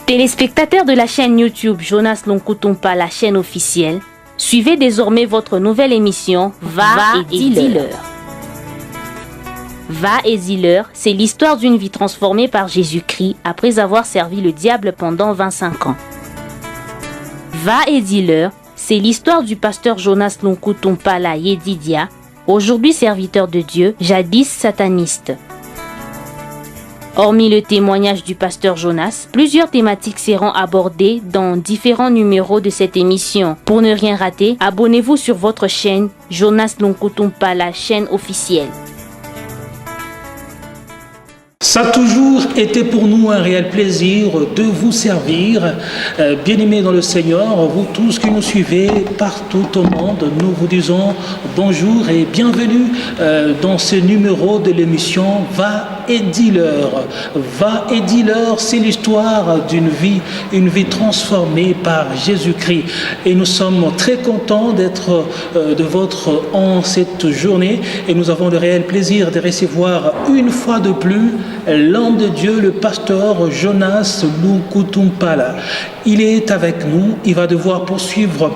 Téléspectateurs de la chaîne YouTube Jonas Lonkutumpa, la chaîne officielle, suivez désormais votre nouvelle émission Va et dis-leur. Va et dis-leur, c'est l'histoire d'une vie transformée par Jésus-Christ après avoir servi le diable pendant 25 ans. Va et dis-leur, c'est l'histoire du pasteur Jonas Lonkutumpa la Yedidia, aujourd'hui serviteur de Dieu, jadis sataniste. Hormis le témoignage du pasteur Jonas, plusieurs thématiques seront abordées dans différents numéros de cette émission. Pour ne rien rater, abonnez-vous sur votre chaîne Jonas Lonkutumpa, la chaîne officielle. Ça a toujours été pour nous un réel plaisir de vous servir. Bien-aimés dans le Seigneur, vous tous qui nous suivez partout au monde, nous vous disons bonjour et bienvenue dans ce numéro de l'émission Va et dis-leur. Va et dis-leur, c'est l'histoire d'une vie, une vie transformée par Jésus-Christ. Et nous sommes très contents d'être de votre en cette journée et nous avons le réel plaisir de recevoir une fois de plus l'homme de Dieu, le pasteur Jonas Lonkutumpa. Il est avec nous, il va devoir poursuivre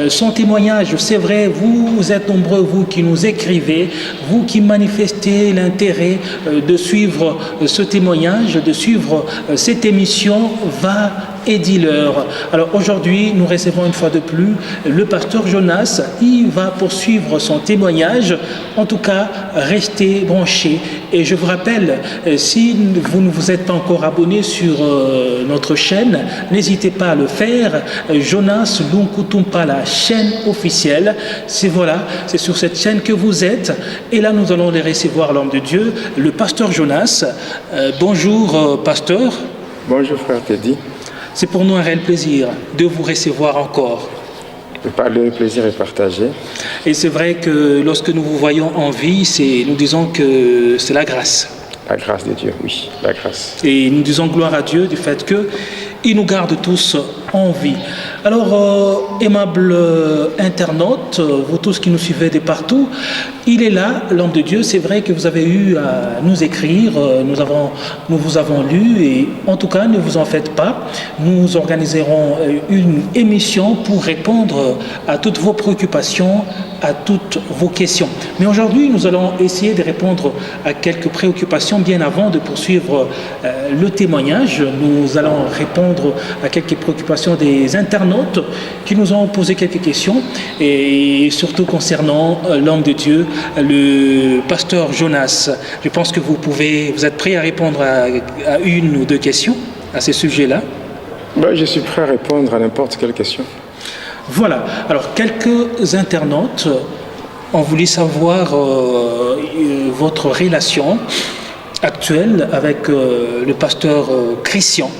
son témoignage. C'est vrai, vous êtes nombreux, vous qui nous écrivez, vous qui manifestez l'intérêt de suivre ce témoignage, de suivre cette émission Va et dis-leur. Alors aujourd'hui, nous recevons une fois de plus le pasteur Jonas. Il va poursuivre son témoignage. En tout cas, restez branchés. Et je vous rappelle, si vous ne vous êtes pas encore abonné sur notre chaîne, n'hésitez pas à le faire. Jonas Lonkutumpa, la chaîne officielle. C'est sur cette chaîne que vous êtes. Et là, nous allons les recevoir l'homme de Dieu, le pasteur Jonas. Bonjour, pasteur. Bonjour, frère Teddy. C'est pour nous un réel plaisir de vous recevoir encore. Le plaisir est partagé. Et c'est vrai que lorsque nous vous voyons en vie, nous disons que c'est la grâce. La grâce de Dieu, oui, la grâce. Et nous disons gloire à Dieu du fait qu'il nous garde tous en vie. Alors, aimable internaute, vous tous qui nous suivez de partout, il est là, l'homme de Dieu. C'est vrai que vous avez eu à nous écrire, nous vous avons lu, et en tout cas, ne vous en faites pas. Nous organiserons une émission pour répondre à toutes vos préoccupations, à toutes vos questions. Mais aujourd'hui, nous allons essayer de répondre à quelques préoccupations bien avant de poursuivre le témoignage. Nous allons répondre à quelques préoccupations des internautes qui nous ont posé quelques questions, et surtout concernant l'homme de Dieu, le pasteur Jonas. Je pense que vous êtes prêt à répondre à une ou deux questions à ces sujets-là? Je suis prêt à répondre à n'importe quelle question. Voilà. Alors, quelques internautes ont voulu savoir votre relation actuelle avec le pasteur Christian.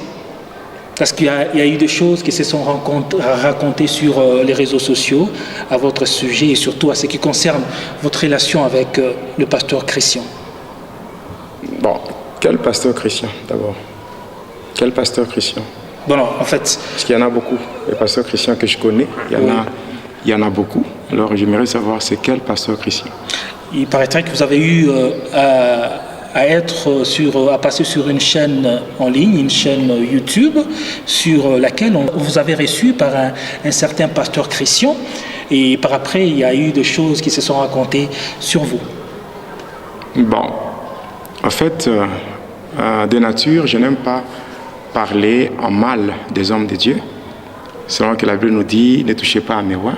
Parce qu'il y a eu des choses qui se sont racontées sur les réseaux sociaux à votre sujet et surtout à ce qui concerne votre relation avec le pasteur Christian. Bon, quel pasteur Christian d'abord? Quel pasteur Christian? Bon, non, en fait... Parce qu'il y en a beaucoup. Les pasteurs chrétiens que je connais, il y en a beaucoup. Alors j'aimerais savoir c'est quel pasteur Christian? Il paraîtrait que vous avez eu à passer sur une chaîne en ligne, une chaîne YouTube, sur laquelle vous avez reçu par un certain pasteur Christian, et par après il y a eu des choses qui se sont racontées sur vous. Bon, en fait, de nature, je n'aime pas parler en mal des hommes de Dieu, selon que la Bible nous dit ne touchez pas à mes rois.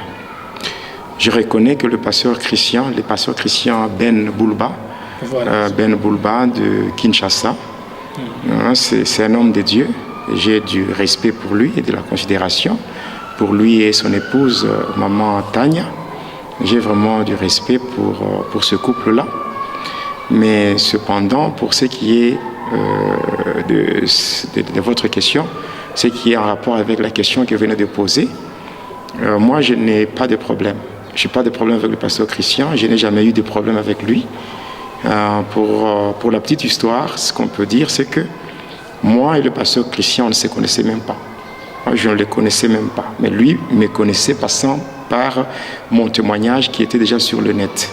Je reconnais que le pasteur Christian Ben Boulba, Ben Boulba de Kinshasa, c'est un homme de Dieu. J'ai du respect pour lui et de la considération pour lui et son épouse, maman Tania. J'ai vraiment du respect pour ce couple-là. Mais cependant, pour ce qui est de votre question, ce qui est en rapport avec la question que vous venez de poser, moi je n'ai pas de problème. Je n'ai pas de problème avec le pasteur Christian, je n'ai jamais eu de problème avec lui. Pour la petite histoire, ce qu'on peut dire, c'est que moi et le pasteur Christian, on ne se connaissait même pas. Moi, je ne le connaissais même pas. Mais lui me connaissait passant par mon témoignage qui était déjà sur le net.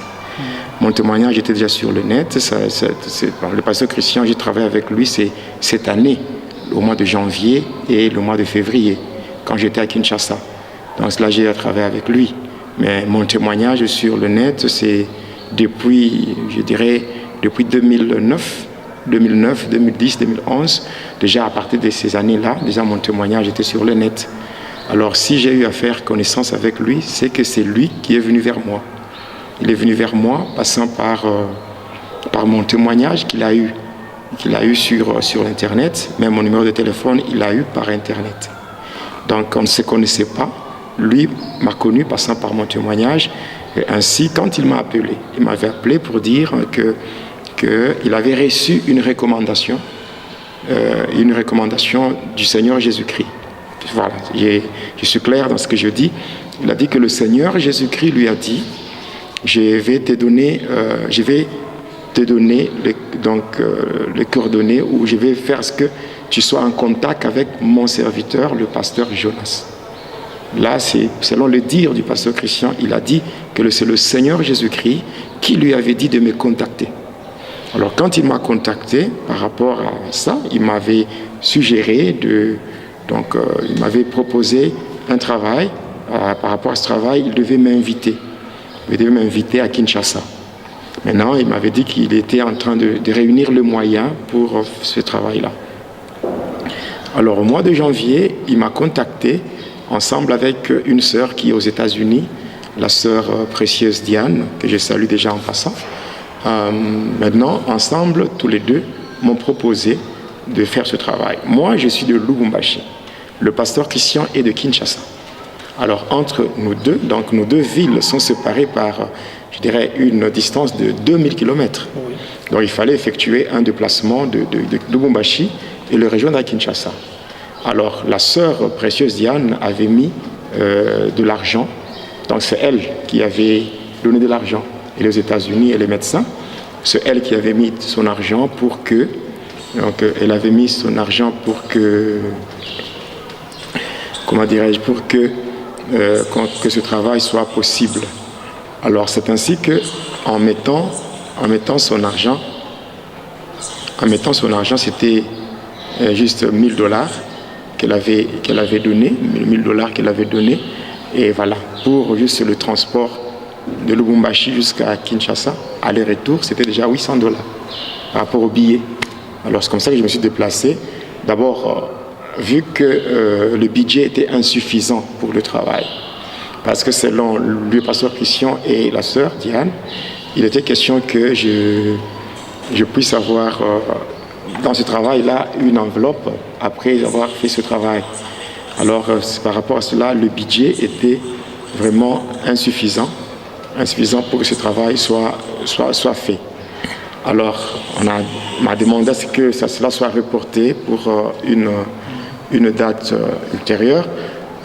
Mon témoignage était déjà sur le net. Le pasteur Christian, j'ai travaillé avec lui cette année. au mois de janvier et le mois de février, quand j'étais à Kinshasa. Donc là, j'ai travaillé avec lui. Mais mon témoignage sur le net, c'est depuis, je dirais, depuis 2009, 2010, 2011. Déjà à partir de ces années-là, déjà mon témoignage était sur le net. Alors si j'ai eu à faire connaissance avec lui, c'est que c'est lui qui est venu vers moi. Il est venu vers moi passant par mon témoignage qu'il a eu sur Internet. Même mon numéro de téléphone, il l'a eu par Internet. Donc on ne se connaissait pas. Lui m'a connu passant par mon témoignage. Et ainsi, quand il m'a appelé, il m'avait appelé pour dire qu'il avait reçu une recommandation du Seigneur Jésus-Christ. Voilà, je suis clair dans ce que je dis. Il a dit que le Seigneur Jésus-Christ lui a dit, je vais te donner les coordonnées, ou je vais faire ce que tu sois en contact avec mon serviteur, le pasteur Jonas. Là, c'est selon le dire du pasteur Christian, il a dit que c'est le Seigneur Jésus-Christ qui lui avait dit de me contacter. Alors, quand il m'a contacté par rapport à ça, il m'avait suggéré il m'avait proposé un travail. Par rapport à ce travail, il devait m'inviter. Il devait m'inviter à Kinshasa. Maintenant, il m'avait dit qu'il était en train de réunir le moyen pour ce travail-là. Alors, au mois de janvier, il m'a contacté ensemble avec une sœur qui est aux États-Unis, la sœur précieuse Diane, que je salue déjà en passant. Maintenant, ensemble, tous les deux m'ont proposé de faire ce travail. Moi, je suis de Lubumbashi. Le pasteur Christian est de Kinshasa. Alors, entre nous deux, donc nos deux villes sont séparées par, je dirais, une distance de 2000 km. Oui. Donc, il fallait effectuer un déplacement de Lubumbashi et le rejoindre à Kinshasa. Alors, la sœur précieuse Diane avait mis de l'argent. Donc, c'est elle qui avait donné de l'argent. Et les États-Unis et les médecins, c'est elle qui avait mis son argent pour que... Donc, elle avait mis son argent pour que... Comment dirais-je? Pour que ce travail soit possible. Alors, c'est ainsi que, en mettant son argent, c'était juste $1000 qu'elle avait donné, $1000 qu'elle avait donné, et voilà, pour juste le transport de Lubumbashi jusqu'à Kinshasa, aller-retour, c'était déjà $800 par rapport au billet. Alors c'est comme ça que je me suis déplacé. D'abord, vu que le budget était insuffisant pour le travail, parce que selon le pasteur Christian et la sœur Diane, il était question que je puisse avoir dans ce travail-là une enveloppe après avoir fait ce travail. Alors par rapport à cela, le budget était vraiment insuffisant pour que ce travail soit fait. Alors on m'a demandé à ce que cela soit reporté pour une date ultérieure,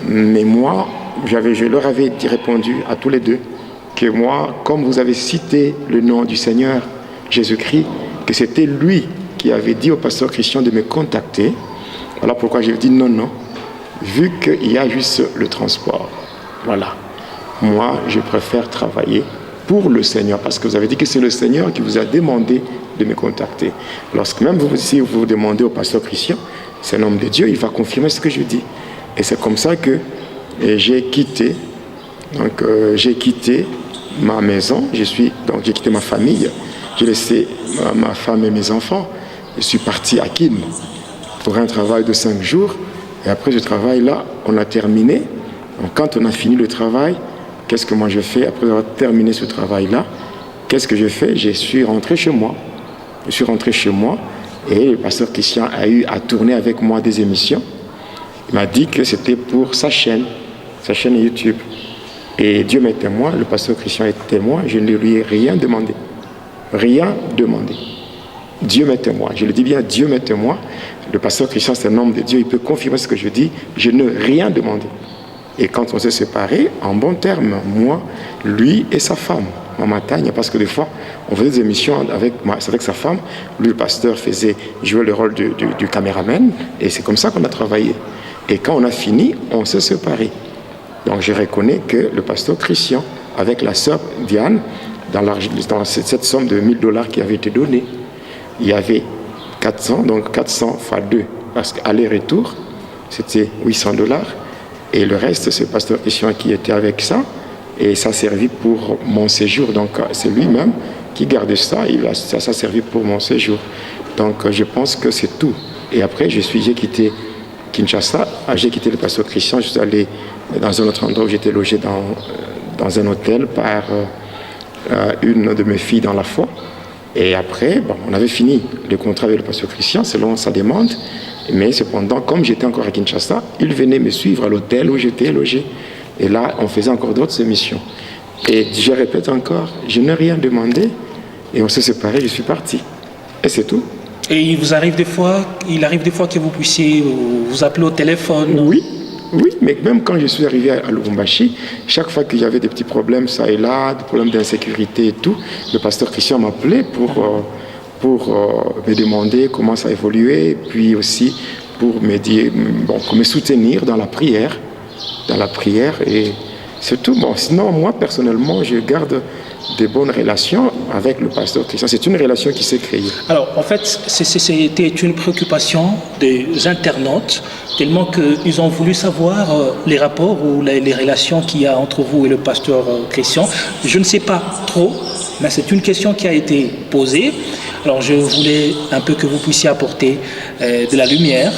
mais moi je leur avais répondu à tous les deux que moi, comme vous avez cité le nom du Seigneur Jésus-Christ, que c'était lui qui avait dit au pasteur Christian de me contacter. Voilà pourquoi j'ai dit non, vu qu'il y a juste le transport. Voilà. Moi, je préfère travailler pour le Seigneur, parce que vous avez dit que c'est le Seigneur qui vous a demandé de me contacter. Lorsque même si vous demandez au pasteur Christian, c'est un homme de Dieu, il va confirmer ce que je dis. Et c'est comme ça que j'ai quitté ma maison, j'ai quitté ma famille, j'ai laissé ma femme et mes enfants. Je suis parti à Kin pour un travail de 5 jours. Et après ce travail-là, on a terminé. Donc quand on a fini le travail, qu'est-ce que moi je fais après avoir terminé ce travail-là? Qu'est-ce que je fais? Je suis rentré chez moi. Et le pasteur Christian a eu à tourner avec moi des émissions. Il m'a dit que c'était pour sa chaîne YouTube. Et Dieu m'est témoin, le pasteur Christian est témoin, je ne lui ai rien demandé. Rien demandé. Dieu m'est témoin. Je le dis bien, Dieu m'est témoin. Le pasteur Christian, c'est un homme de Dieu, il peut confirmer ce que je dis. Je n'ai rien demandé. Et quand on s'est séparés, en bon terme, moi, lui et sa femme, Maman Tania, parce que des fois, on faisait des émissions avec sa femme. Lui, le pasteur, jouait le rôle du caméraman. Et c'est comme ça qu'on a travaillé. Et quand on a fini, on s'est séparés. Donc je reconnais que le pasteur Christian, avec la sœur Diane, dans cette somme de $1000 qui avait été donnée, il y avait 400 x 2, parce qu'aller-retour, c'était $800. Et le reste, c'est le pasteur Christian qui était avec ça. Et ça a servi pour mon séjour. Donc, c'est lui-même qui gardait ça. Ça a servi pour mon séjour. Donc, je pense que c'est tout. Et après, j'ai quitté Kinshasa. J'ai quitté le pasteur Christian. Je suis allé dans un autre endroit où j'étais logé dans un hôtel par une de mes filles dans la foi. Et après, on avait fini le contrat avec le pasteur Christian selon sa demande. Mais cependant, comme j'étais encore à Kinshasa, il venait me suivre à l'hôtel où j'étais logé. Et là, on faisait encore d'autres émissions. Et je répète encore, je n'ai rien demandé. Et on s'est séparés, je suis parti. Et c'est tout. Et il arrive des fois que vous puissiez vous appeler au téléphone? Oui, mais même quand je suis arrivé à Lubumbashi, chaque fois qu'il y avait des petits problèmes, ça et là, des problèmes d'insécurité et tout, le pasteur Christian m'appelait pour me demander comment ça évoluait, et puis aussi pour me dire, pour me soutenir dans la prière, et c'est tout. Sinon, moi, personnellement, je garde de bonnes relations avec le pasteur Christian. C'est une relation qui s'est créée. Alors, en fait, c'était une préoccupation des internautes, tellement qu'ils ont voulu savoir les rapports ou les relations qu'il y a entre vous et le pasteur Christian. Je ne sais pas trop, mais c'est une question qui a été posée. Alors, je voulais un peu que vous puissiez apporter de la lumière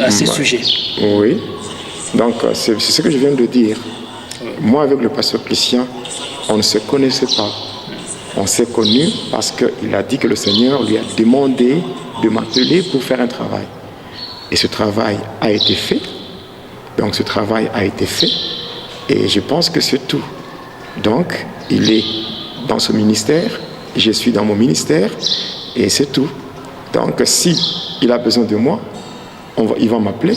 à ces sujets. Oui. Donc, c'est ce que je viens de dire. Moi, avec le pasteur Christian, on ne se connaissait pas. On s'est connus parce qu'il a dit que le Seigneur lui a demandé de m'appeler pour faire un travail. Et ce travail a été fait. Donc, ce travail a été fait. Et je pense que c'est tout. Donc, il est dans ce ministère, je suis dans mon ministère, et c'est tout. Donc, si il a besoin de moi, il va m'appeler.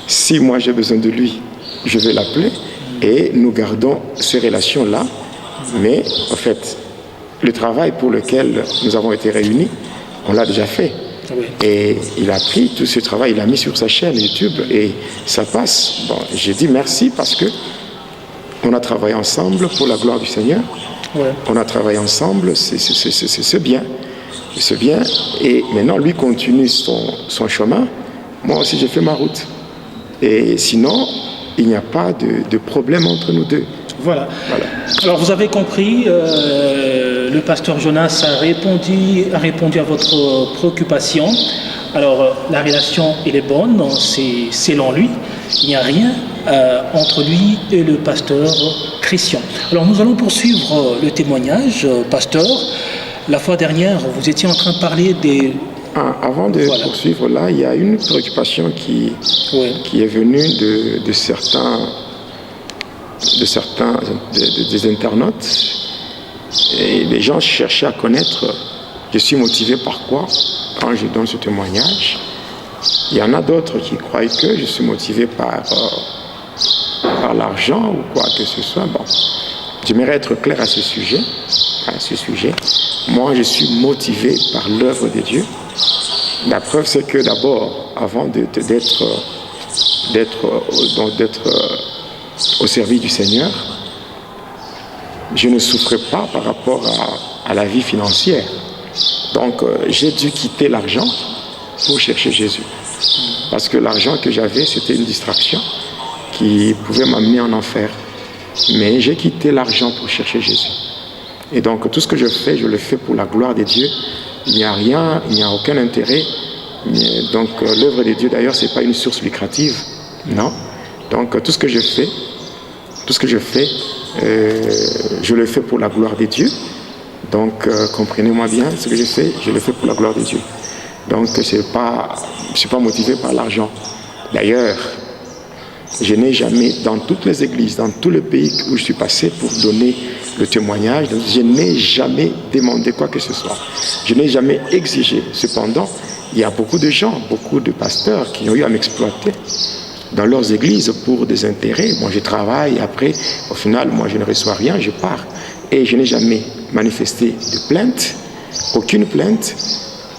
Si moi j'ai besoin de lui, je vais l'appeler. Et nous gardons ces relations-là. Mais en fait, le travail pour lequel nous avons été réunis, on l'a déjà fait. Oui. Et il a pris tout ce travail, il l'a mis sur sa chaîne YouTube et ça passe. J'ai dit merci parce que on a travaillé ensemble pour la gloire du Seigneur. Ouais. On a travaillé ensemble, c'est bien. C'est bien. Et maintenant, lui continue son chemin. Moi aussi, j'ai fait ma route. Et sinon, il n'y a pas de problème entre nous deux. Voilà. Alors, vous avez compris, le pasteur Jonas a répondu à votre préoccupation. Alors, la relation, elle est bonne, c'est selon lui. Il n'y a rien entre lui et le pasteur Christian. Alors, nous allons poursuivre le témoignage, pasteur. La fois dernière, vous étiez en train de parler des... Avant de poursuivre là, il y a une préoccupation qui est venue de certains des internautes. Et les gens cherchaient à connaître, je suis motivé par quoi quand je donne ce témoignage. Il y en a d'autres qui croient que je suis motivé par l'argent ou quoi que ce soit. J'aimerais être clair à ce sujet. Moi, je suis motivé par l'œuvre de Dieu. La preuve, c'est que d'abord, avant d'être au service du Seigneur, je ne souffrais pas par rapport à la vie financière. Donc, j'ai dû quitter l'argent pour chercher Jésus. Parce que l'argent que j'avais, c'était une distraction qui pouvait m'amener en enfer. Mais j'ai quitté l'argent pour chercher Jésus. Et donc, tout ce que je fais, je le fais pour la gloire de Dieu. Il n'y a rien, il n'y a aucun intérêt. Donc, l'œuvre de Dieu, d'ailleurs, ce n'est pas une source lucrative. Non. Donc, tout ce que je fais, je le fais pour la gloire de Dieu. Donc, comprenez-moi bien, ce que je fais, je le fais pour la gloire de Dieu. Donc, je ne suis pas motivé par l'argent. D'ailleurs, je n'ai jamais, dans toutes les églises, dans tout le pays où je suis passé pour donner le témoignage, je n'ai jamais demandé quoi que ce soit. Je n'ai jamais exigé. Cependant, il y a beaucoup de gens, beaucoup de pasteurs qui ont eu à m'exploiter dans leurs églises pour des intérêts. Moi, je travaille, après, au final, moi, je ne reçois rien, je pars. Et je n'ai jamais manifesté de plainte, aucune plainte.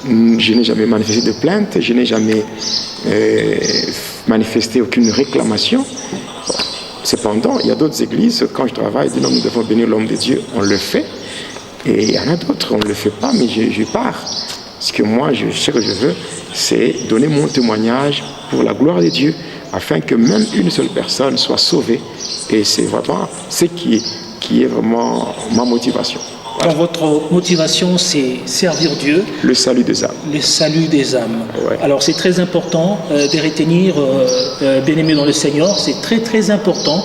Je n'ai jamais manifesté de plainte, je n'ai jamais manifesté aucune réclamation. Cependant, il y a d'autres églises, quand je travaille, disent non, nous devons bénir l'homme de Dieu, on le fait. Et il y en a d'autres, on ne le fait pas, mais je pars. Ce que moi, ce que je veux, c'est donner mon témoignage pour la gloire de Dieu, afin que même une seule personne soit sauvée. Et c'est vraiment ce qui est vraiment ma motivation. Voilà. Donc votre motivation, c'est servir Dieu. Le salut des âmes. Le salut des âmes. Ouais. Alors c'est très important de retenir, bien-aimés dans le Seigneur, c'est très très important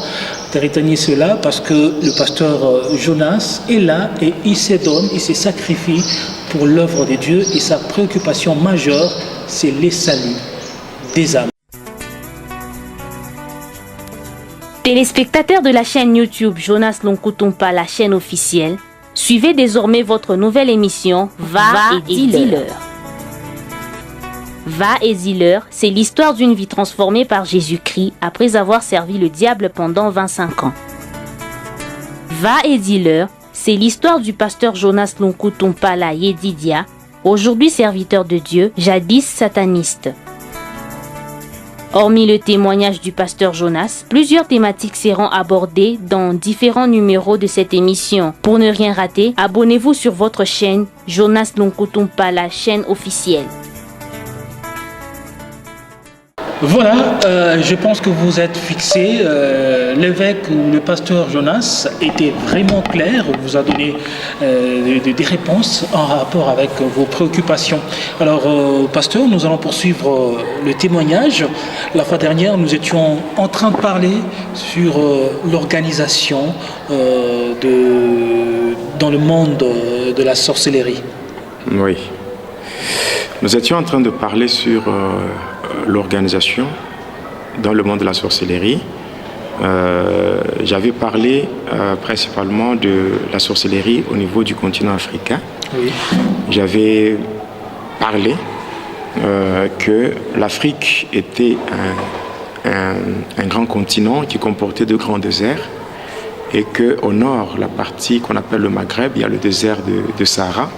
de retenir cela parce que le pasteur Jonas est là et il se donne, il se sacrifie pour l'œuvre de Dieu et sa préoccupation majeure, c'est le salut des âmes. Téléspectateurs de la chaîne YouTube Jonas Lonkutumpa, la chaîne officielle, suivez désormais votre nouvelle émission Va et dis-leur. Va et dis-leur, c'est l'histoire d'une vie transformée par Jésus-Christ après avoir servi le diable pendant 25 ans. Va et dis-leur, c'est l'histoire du pasteur Jonas Lonkutumpa la Yedidia, aujourd'hui serviteur de Dieu, jadis sataniste. Hormis le témoignage du pasteur Jonas, plusieurs thématiques seront abordées dans différents numéros de cette émission. Pour ne rien rater, abonnez-vous sur votre chaîne Jonas Lonkutumpa, la chaîne officielle. Voilà, je pense que vous êtes fixés. L'évêque ou le pasteur Jonas était vraiment clair, vous a donné des réponses en rapport avec vos préoccupations. Alors, pasteur, nous allons poursuivre le témoignage. La fois dernière, nous étions en train de parler sur l'organisation dans le monde de la sorcellerie. Oui. Nous étions en train de parler sur l'organisation dans le monde de la sorcellerie. J'avais parlé principalement de la sorcellerie au niveau du continent africain. Oui. J'avais parlé que l'Afrique était un grand continent qui comportait de grands déserts et qu'au nord, la partie qu'on appelle le Maghreb, il y a le désert de Sahara,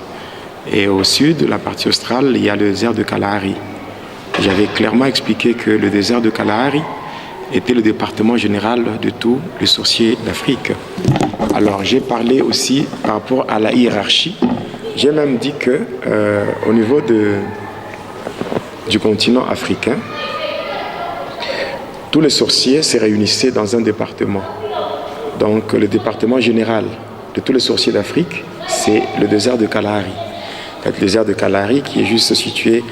et au sud, la partie australe, il y a le désert de Kalahari. J'avais clairement expliqué que le désert de Kalahari était le département général de tous les sorciers d'Afrique. Alors j'ai parlé aussi par rapport à la hiérarchie. J'ai même dit que au niveau du continent africain, tous les sorciers se réunissaient dans un département. Donc le département général de tous les sorciers d'Afrique, c'est le désert de Kalahari. Le désert de Kalahari qui est juste situé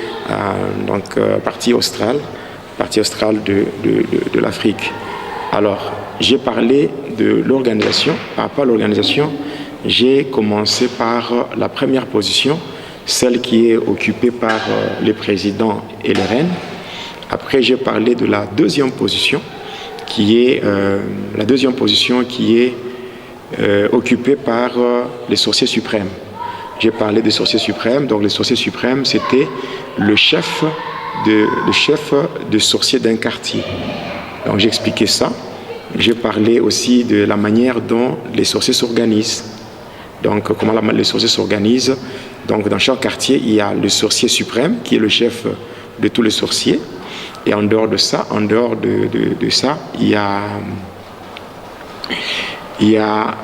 partie australe de l'Afrique. Alors, j'ai parlé de l'organisation. Par rapport à l'organisation, j'ai commencé par la première position, celle qui est occupée par les présidents et les reines. Après, j'ai parlé de la deuxième position, qui est occupée par les sorciers suprêmes. J'ai parlé des sorciers suprêmes. Donc les sorciers suprêmes, c'était le chef de sorciers d'un quartier. Donc j'ai expliqué ça. J'ai parlé aussi de la manière dont les sorciers s'organisent. Donc comment les sorciers s'organisent. Donc dans chaque quartier, il y a le sorcier suprême qui est le chef de tous les sorciers. Et en dehors de ça, il y a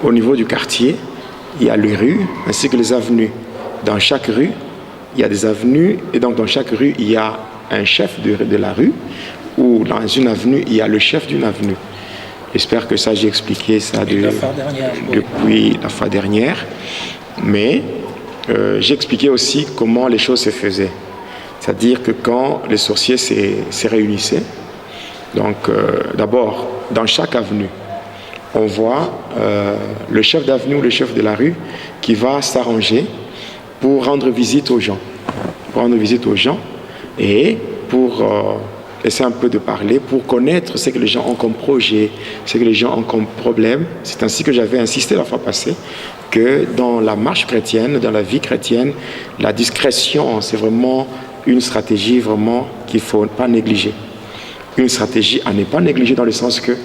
au niveau du quartier, il y a les rues ainsi que les avenues. Dans chaque rue, il y a des avenues et donc dans chaque rue, il y a un chef de la rue ou dans une avenue, il y a le chef d'une avenue. J'espère que ça, j'ai expliqué ça depuis la fois dernière. Mais j'ai expliqué aussi comment les choses se faisaient. C'est-à-dire que quand les sorciers se réunissaient, donc d'abord, dans chaque avenue, on voit le chef d'avenue ou le chef de la rue qui va s'arranger pour rendre visite aux gens. Et pour essayer un peu de parler, pour connaître ce que les gens ont comme projet, ce que les gens ont comme problème. C'est ainsi que j'avais insisté la fois passée que dans la marche chrétienne, dans la vie chrétienne, la discrétion, c'est vraiment une stratégie vraiment qu'il ne faut pas négliger. Une stratégie à ne pas négliger dans le sens que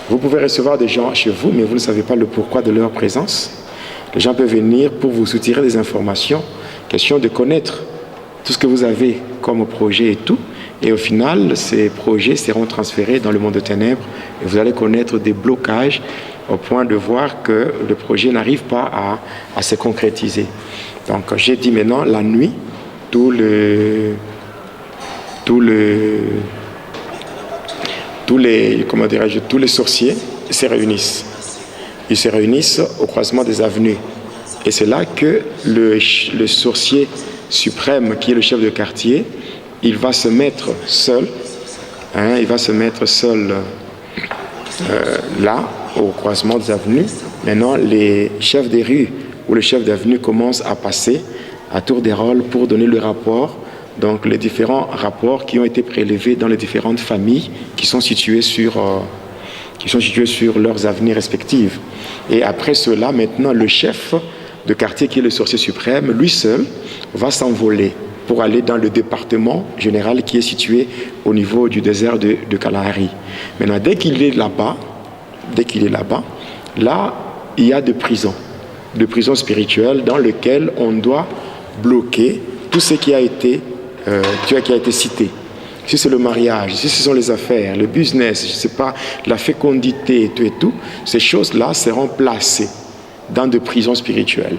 vous pouvez recevoir des gens chez vous, mais vous ne savez pas le pourquoi de leur présence. Les gens peuvent venir pour vous soutirer des informations, question de connaître tout ce que vous avez comme projet et tout. Et au final, ces projets seront transférés dans le monde de ténèbres et vous allez connaître des blocages au point de voir que le projet n'arrive pas à se concrétiser. Donc j'ai dit maintenant, la nuit, tous les sorciers se réunissent. Ils se réunissent au croisement des avenues. Et c'est là que le sorcier suprême, qui est le chef de quartier, il va se mettre seul, là, au croisement des avenues. Maintenant, les chefs des rues ou le chef d'avenue commencent à passer à tour de rôle pour donner le rapport, donc les différents rapports qui ont été prélevés dans les différentes familles qui sont situées sur leurs avenues respectives. Et après cela, maintenant, le chef de quartier, qui est le sorcier suprême, lui seul, va s'envoler pour aller dans le département général qui est situé au niveau du désert de Kalahari. Maintenant, dès qu'il est là-bas, là, il y a des prisons spirituelles dans lesquelles on doit bloquer tout ce qui a été cité. Si c'est le mariage, si ce sont les affaires, le business, je ne sais pas, la fécondité et tout, ces choses-là seront placées dans des prisons spirituelles.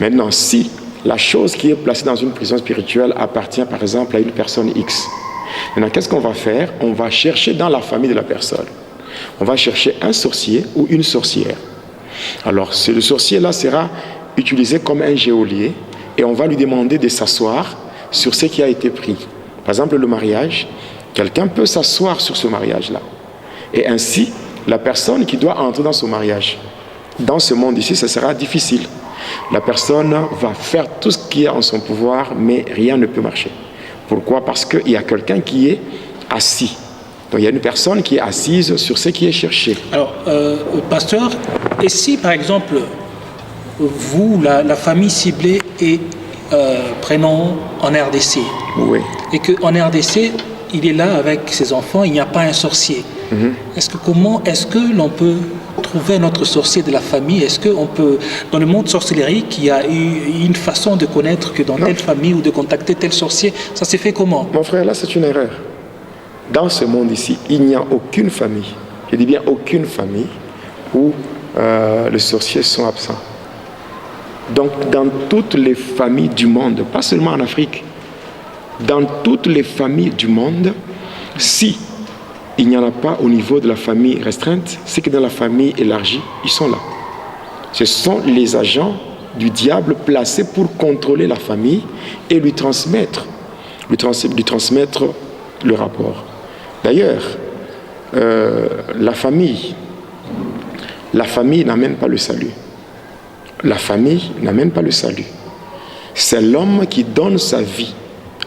Maintenant, si la chose qui est placée dans une prison spirituelle appartient par exemple à une personne X, maintenant qu'est-ce qu'on va faire? On va chercher dans la famille de la personne. On va chercher un sorcier ou une sorcière. Alors, le sorcier-là sera utilisé comme un geôlier et on va lui demander de s'asseoir sur ce qui a été pris. Par exemple, le mariage, quelqu'un peut s'asseoir sur ce mariage-là. Et ainsi, la personne qui doit entrer dans ce mariage, dans ce monde ici, ça sera difficile. La personne va faire tout ce qui est en son pouvoir, mais rien ne peut marcher. Pourquoi? Parce qu'il y a quelqu'un qui est assis. Donc il y a une personne qui est assise sur ce qui est cherché. Alors, pasteur, et si par exemple, vous, la famille ciblée est, prenons en RDC, oui. Et qu'en RDC, il est là avec ses enfants, il n'y a pas un sorcier. Comment est-ce que l'on peut trouver notre sorcier de la famille? Est-ce qu'on peut, dans le monde sorcellerie, qu'il y a une façon de connaître que dans telle famille ou de contacter tel sorcier, ça s'est fait comment? Mon frère, là c'est une erreur. Dans ce monde ici, il n'y a aucune famille, je dis bien aucune famille, où les sorciers sont absents. Donc dans toutes les familles du monde, pas seulement en Afrique, dans toutes les familles du monde, si il n'y en a pas au niveau de la famille restreinte, c'est que dans la famille élargie, ils sont là. Ce sont les agents du diable placés pour contrôler la famille et lui transmettre le rapport. D'ailleurs, la famille n'amène pas le salut. La famille n'amène pas le salut. C'est l'homme qui donne sa vie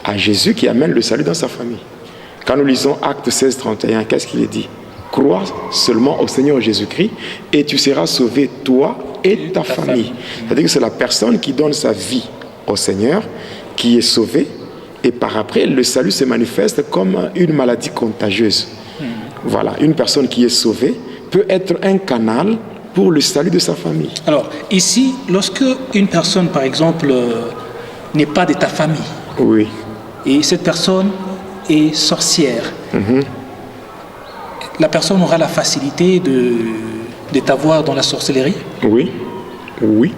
à Jésus qui amène le salut dans sa famille. Quand nous lisons Actes 16, 31, qu'est-ce qu'il est dit? Crois seulement au Seigneur Jésus-Christ et tu seras sauvé, toi et ta famille. C'est-à-dire que c'est la personne qui donne sa vie au Seigneur qui est sauvée, et par après, le salut se manifeste comme une maladie contagieuse. Voilà, une personne qui est sauvée peut être un canal pour le salut de sa famille. Alors, ici, lorsque une personne, par exemple, n'est pas de ta famille, oui, et cette personne est sorcière, la personne aura la facilité de t'avoir dans la sorcellerie? Oui, oui.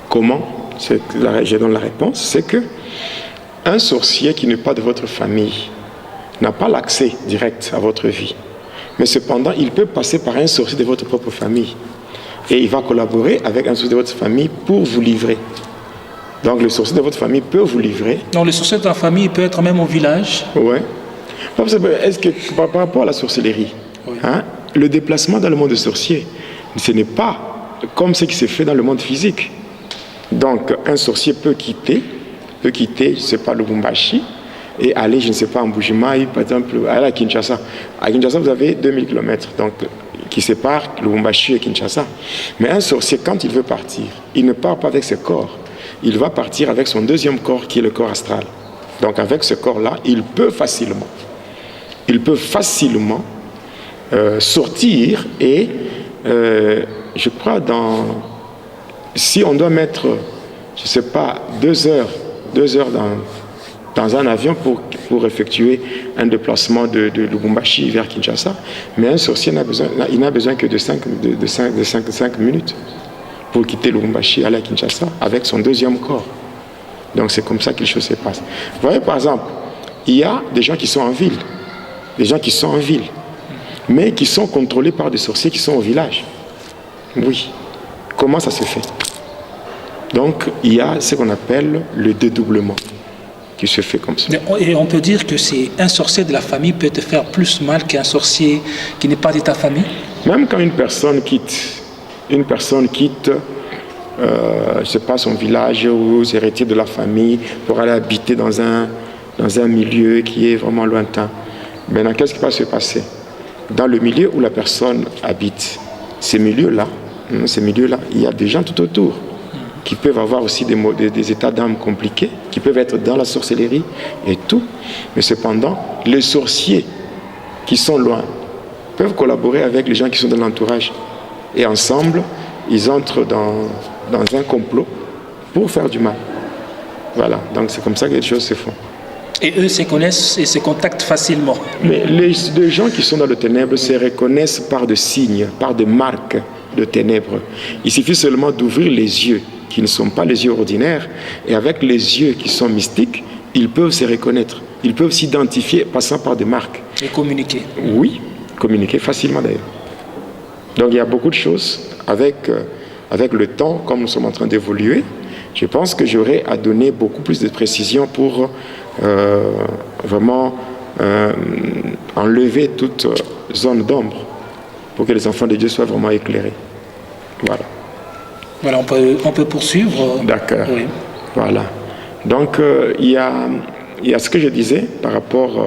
Comment? Je donne la réponse, c'est que un sorcier qui n'est pas de votre famille n'a pas l'accès direct à votre vie. Mais cependant, il peut passer par un sorcier de votre propre famille. Et il va collaborer avec un sorcier de votre famille pour vous livrer. Donc le sorcier de votre famille peut vous livrer. Donc le sorcier de ta famille peut être même au village? Oui. Est-ce que par rapport à la sorcellerie, oui, le déplacement dans le monde des sorciers, ce n'est pas comme ce qui se fait dans le monde physique. Donc un sorcier peut quitter, je ne sais pas, Lubumbashi, et aller, je ne sais pas, en Bujimaï, par exemple, aller à Kinshasa. À Kinshasa, vous avez 2000 km, donc, qui séparent Lubumbashi et Kinshasa. Mais un sorcier, quand il veut partir, il ne part pas avec ses corps. Il va partir avec son deuxième corps, qui est le corps astral. Donc, avec ce corps-là, il peut facilement sortir et, je crois, si on doit mettre, je ne sais pas, 2 heures dans un avion pour effectuer un déplacement de Lubumbashi vers Kinshasa, mais un sorcier n'a besoin que de 5 minutes pour quitter Lubumbashi, aller à Kinshasa avec son deuxième corps. Donc c'est comme ça que les choses se passent. Vous voyez, par exemple, il y a des gens qui sont en ville, mais qui sont contrôlés par des sorciers qui sont au village. Oui. Comment ça se fait? Donc il y a ce qu'on appelle le dédoublement qui se fait comme ça. Et on peut dire que c'est un sorcier de la famille peut te faire plus mal qu'un sorcier qui n'est pas de ta famille? Même quand une personne quitte, je ne sais pas, son village ou ses héritiers de la famille pour aller habiter dans un milieu qui est vraiment lointain. Maintenant, qu'est-ce qui va se passer? Dans le milieu où la personne habite, ces milieux-là, il y a des gens tout autour qui peuvent avoir aussi des états d'âme compliqués, qui peuvent être dans la sorcellerie et tout. Mais cependant, les sorciers qui sont loin peuvent collaborer avec les gens qui sont dans l'entourage. Et ensemble, ils entrent dans un complot pour faire du mal. Voilà, donc c'est comme ça que les choses se font. Et eux se connaissent et se contactent facilement. Mais les gens qui sont dans le ténèbre se reconnaissent par des signes, par des marques de ténèbres. Il suffit seulement d'ouvrir les yeux, qui ne sont pas les yeux ordinaires, et avec les yeux qui sont mystiques, ils peuvent se reconnaître. Ils peuvent s'identifier passant par des marques. Et communiquer. Oui, communiquer facilement d'ailleurs. Donc il y a beaucoup de choses avec le temps, comme nous sommes en train d'évoluer. Je pense que j'aurai à donner beaucoup plus de précision pour vraiment enlever toute zone d'ombre pour que les enfants de Dieu soient vraiment éclairés. Voilà. Voilà, on peut poursuivre. D'accord. Oui. Voilà. Donc il y a ce que je disais par rapport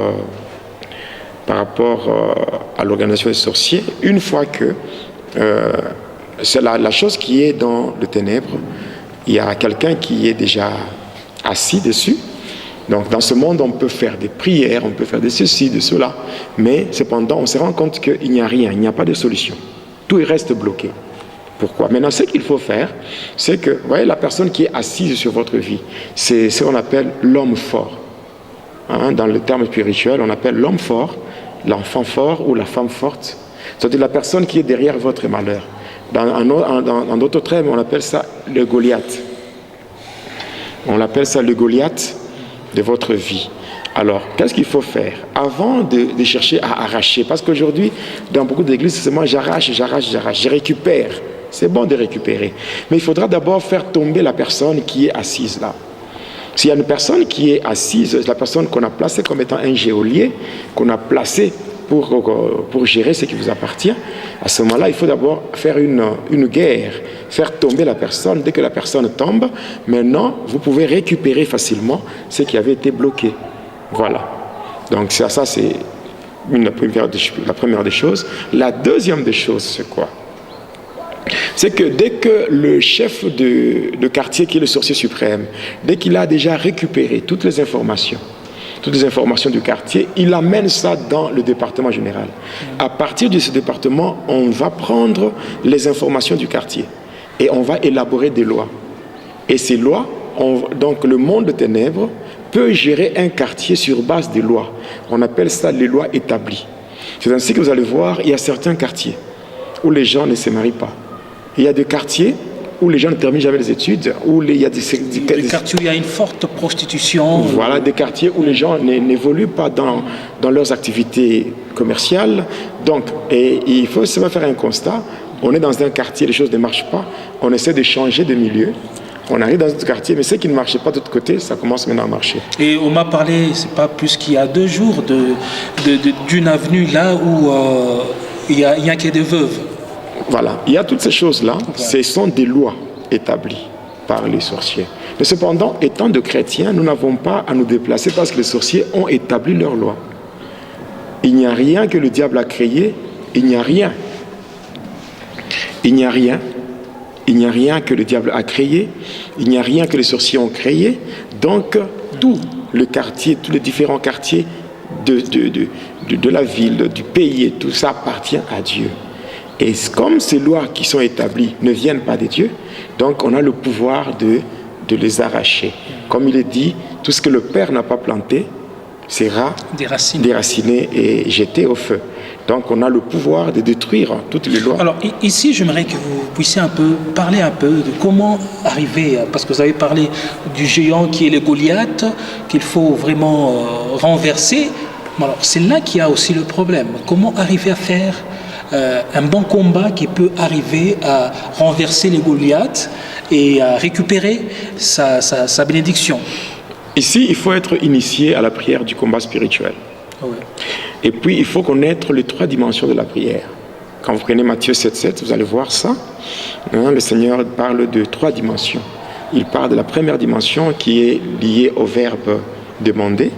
à l'organisation des sorciers. Une fois que c'est la chose qui est dans le ténèbre, il y a quelqu'un qui est déjà assis dessus. Donc dans ce monde, on peut faire des prières, on peut faire de ceci, de cela, mais cependant, on se rend compte qu'il n'y a rien, il n'y a pas de solution. Tout reste bloqué. Pourquoi? Maintenant, ce qu'il faut faire, c'est que, vous voyez, la personne qui est assise sur votre vie, c'est ce qu'on appelle l'homme fort. Hein, dans le terme spirituel, on appelle l'homme fort, l'enfant fort ou la femme forte. C'est-à-dire la personne qui est derrière votre malheur. Dans d'autres termes, on appelle ça le Goliath. On appelle ça le Goliath de votre vie. Alors, qu'est-ce qu'il faut faire? Avant de chercher à arracher, parce qu'aujourd'hui, dans beaucoup d'églises, c'est seulement j'arrache, je récupère. C'est bon de récupérer. Mais il faudra d'abord faire tomber la personne qui est assise là. S'il y a une personne qui est assise, la personne qu'on a placée comme étant un geôlier, qu'on a placé pour gérer ce qui vous appartient, à ce moment-là, il faut d'abord faire une guerre, faire tomber la personne. Dès que la personne tombe, maintenant, vous pouvez récupérer facilement ce qui avait été bloqué. Voilà. Donc ça c'est la première des choses. La deuxième des choses, c'est quoi? C'est que dès que le chef de quartier, qui est le sorcier suprême, dès qu'il a déjà récupéré toutes les informations du quartier, il amène ça dans le département général. À partir de ce département, on va prendre les informations du quartier et on va élaborer des lois. Et ces lois, donc le monde de ténèbres peut gérer un quartier sur base des lois. On appelle ça les lois établies. C'est ainsi que vous allez voir, il y a certains quartiers où les gens ne se marient pas. Il y a des quartiers où les gens ne terminent jamais les études, où il y a des quartiers où il y a une forte prostitution. Voilà, des quartiers où les gens n'évoluent pas dans leurs activités commerciales. Donc, et il faut seulement faire un constat. On est dans un quartier, les choses ne marchent pas. On essaie de changer de milieu. On arrive dans un quartier, mais ce qui ne marchait pas de l'autre côté, ça commence maintenant à marcher. Et on m'a parlé, c'est pas plus qu'il y a 2 jours, d'une avenue là où il y a un quai de veuves. Voilà, il y a toutes ces choses-là, ce sont des lois établies par les sorciers. Mais cependant, étant de chrétiens, nous n'avons pas à nous déplacer parce que les sorciers ont établi leurs lois. Il n'y a rien que le diable a créé, il n'y a rien que le diable a créé, il n'y a rien que les sorciers ont créé. Donc, tout le quartier, tous les différents quartiers de la ville, du pays, et tout ça appartient à Dieu. Et comme ces lois qui sont établies ne viennent pas de Dieu, donc on a le pouvoir de les arracher. Comme il est dit, tout ce que le Père n'a pas planté, sera déraciné. déraciné et jeté au feu. Donc on a le pouvoir de détruire toutes les lois. Alors ici, j'aimerais que vous puissiez parler un peu de comment arriver, parce que vous avez parlé du géant qui est le Goliath, qu'il faut vraiment renverser. Alors c'est là qu'il y a aussi le problème. Comment arriver à faire un bon combat qui peut arriver à renverser les Goliaths et à récupérer sa bénédiction. Ici, il faut être initié à la prière du combat spirituel. Oui. Et puis, il faut connaître les 3 dimensions de la prière. Quand vous prenez Matthieu 7,7, vous allez voir ça. Le Seigneur parle de 3 dimensions. Il parle de la première dimension qui est liée au verbe demander.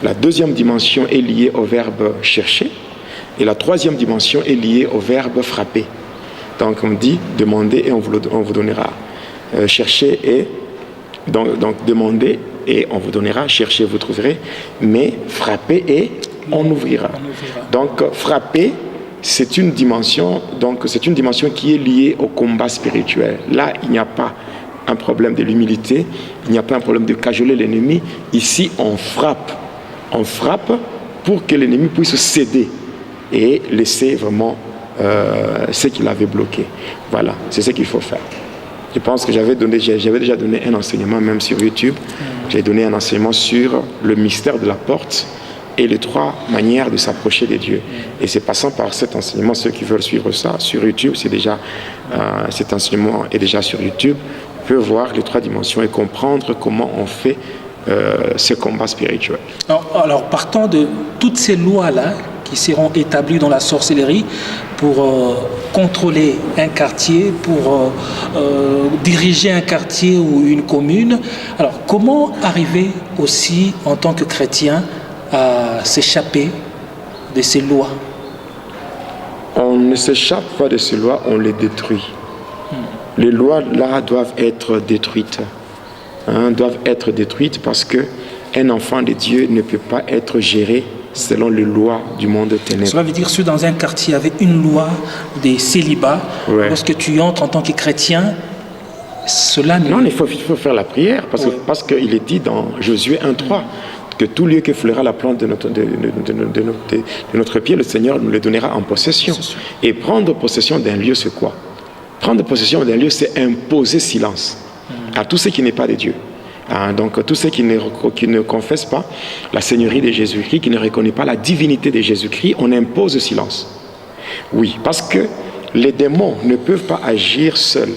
La deuxième dimension est liée au verbe chercher. Et la troisième dimension est liée au verbe frapper. Donc, on dit demander et on vous donnera. Chercher et donc demander et on vous donnera. Chercher, vous trouverez. Mais frapper et on ouvrira. Donc frapper, c'est une dimension qui est liée au combat spirituel. Là, il n'y a pas un problème de l'humilité, il n'y a pas un problème de cajoler l'ennemi. Ici, on frappe pour que l'ennemi puisse céder et laisser vraiment ce qu'il avait bloqué. Voilà, c'est ce qu'il faut faire. Je pense que j'avais déjà donné un enseignement même sur YouTube. J'ai donné un enseignement sur le mystère de la porte et les 3 manières de s'approcher de Dieu. Et c'est passant par cet enseignement, ceux qui veulent suivre ça sur YouTube, cet enseignement est déjà sur YouTube, peuvent voir les 3 dimensions et comprendre comment on fait ce combat spirituel. Alors partant de toutes ces lois-là qui seront établies dans la sorcellerie pour contrôler un quartier, pour diriger un quartier ou une commune, alors comment arriver aussi en tant que chrétien à s'échapper de ces lois? On ne s'échappe pas de ces lois, on les détruit. Les lois là doivent être détruites. Doivent être détruites parce qu'un enfant de Dieu ne peut pas être géré selon les lois du monde ténébreux. Cela veut dire que dans un quartier avec une loi des célibats, lorsque tu entres en tant que chrétien, cela ne... Non, il faut faire la prière parce qu'il est dit dans Josué 1,3 que tout lieu que fleura la plante de notre pied, le Seigneur nous le donnera en possession. Et prendre possession d'un lieu, c'est quoi? Prendre possession d'un lieu, c'est imposer silence à tout ce qui n'est pas de Dieu. Donc tous ceux qui ne confessent pas la Seigneurie de Jésus-Christ, qui ne reconnaissent pas la divinité de Jésus-Christ, on impose silence. Oui, parce que les démons ne peuvent pas agir seuls.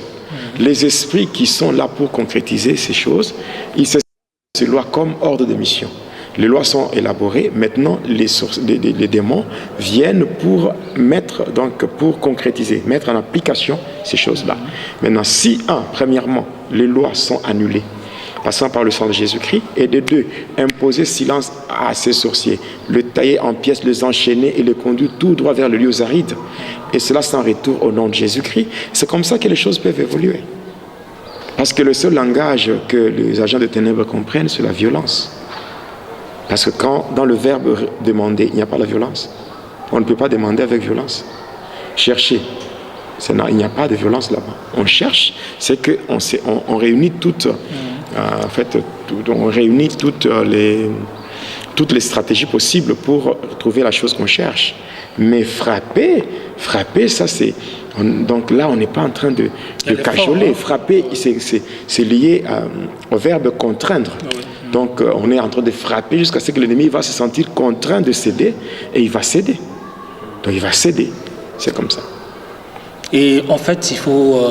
Les esprits qui sont là pour concrétiser ces choses, ils se ces lois comme ordre de mission. Les lois sont élaborées. Maintenant, les démons viennent pour concrétiser, mettre en application ces choses-là. Maintenant, si, premièrement, les lois sont annulées, passant par le sang de Jésus-Christ, et de 2, imposer silence à ces sorciers, le tailler en pièces, les enchaîner et les conduire tout droit vers le lieu aride, et cela sans retour au nom de Jésus-Christ. C'est comme ça que les choses peuvent évoluer. Parce que le seul langage que les agents de ténèbres comprennent, c'est la violence. Parce que quand, dans le verbe demander, il n'y a pas la violence. On ne peut pas demander avec violence. Chercher, il n'y a pas de violence là-bas. On cherche, c'est qu'on réunit toutes, toutes les stratégies possibles pour trouver la chose qu'on cherche. Mais frapper, ça c'est... Donc là, on n'est pas en train de cajoler. Frapper, c'est lié au verbe contraindre. Donc on est en train de frapper jusqu'à ce que l'ennemi va se sentir contraint de céder, et il va céder. Donc il va céder. C'est comme ça. Et en fait, il faut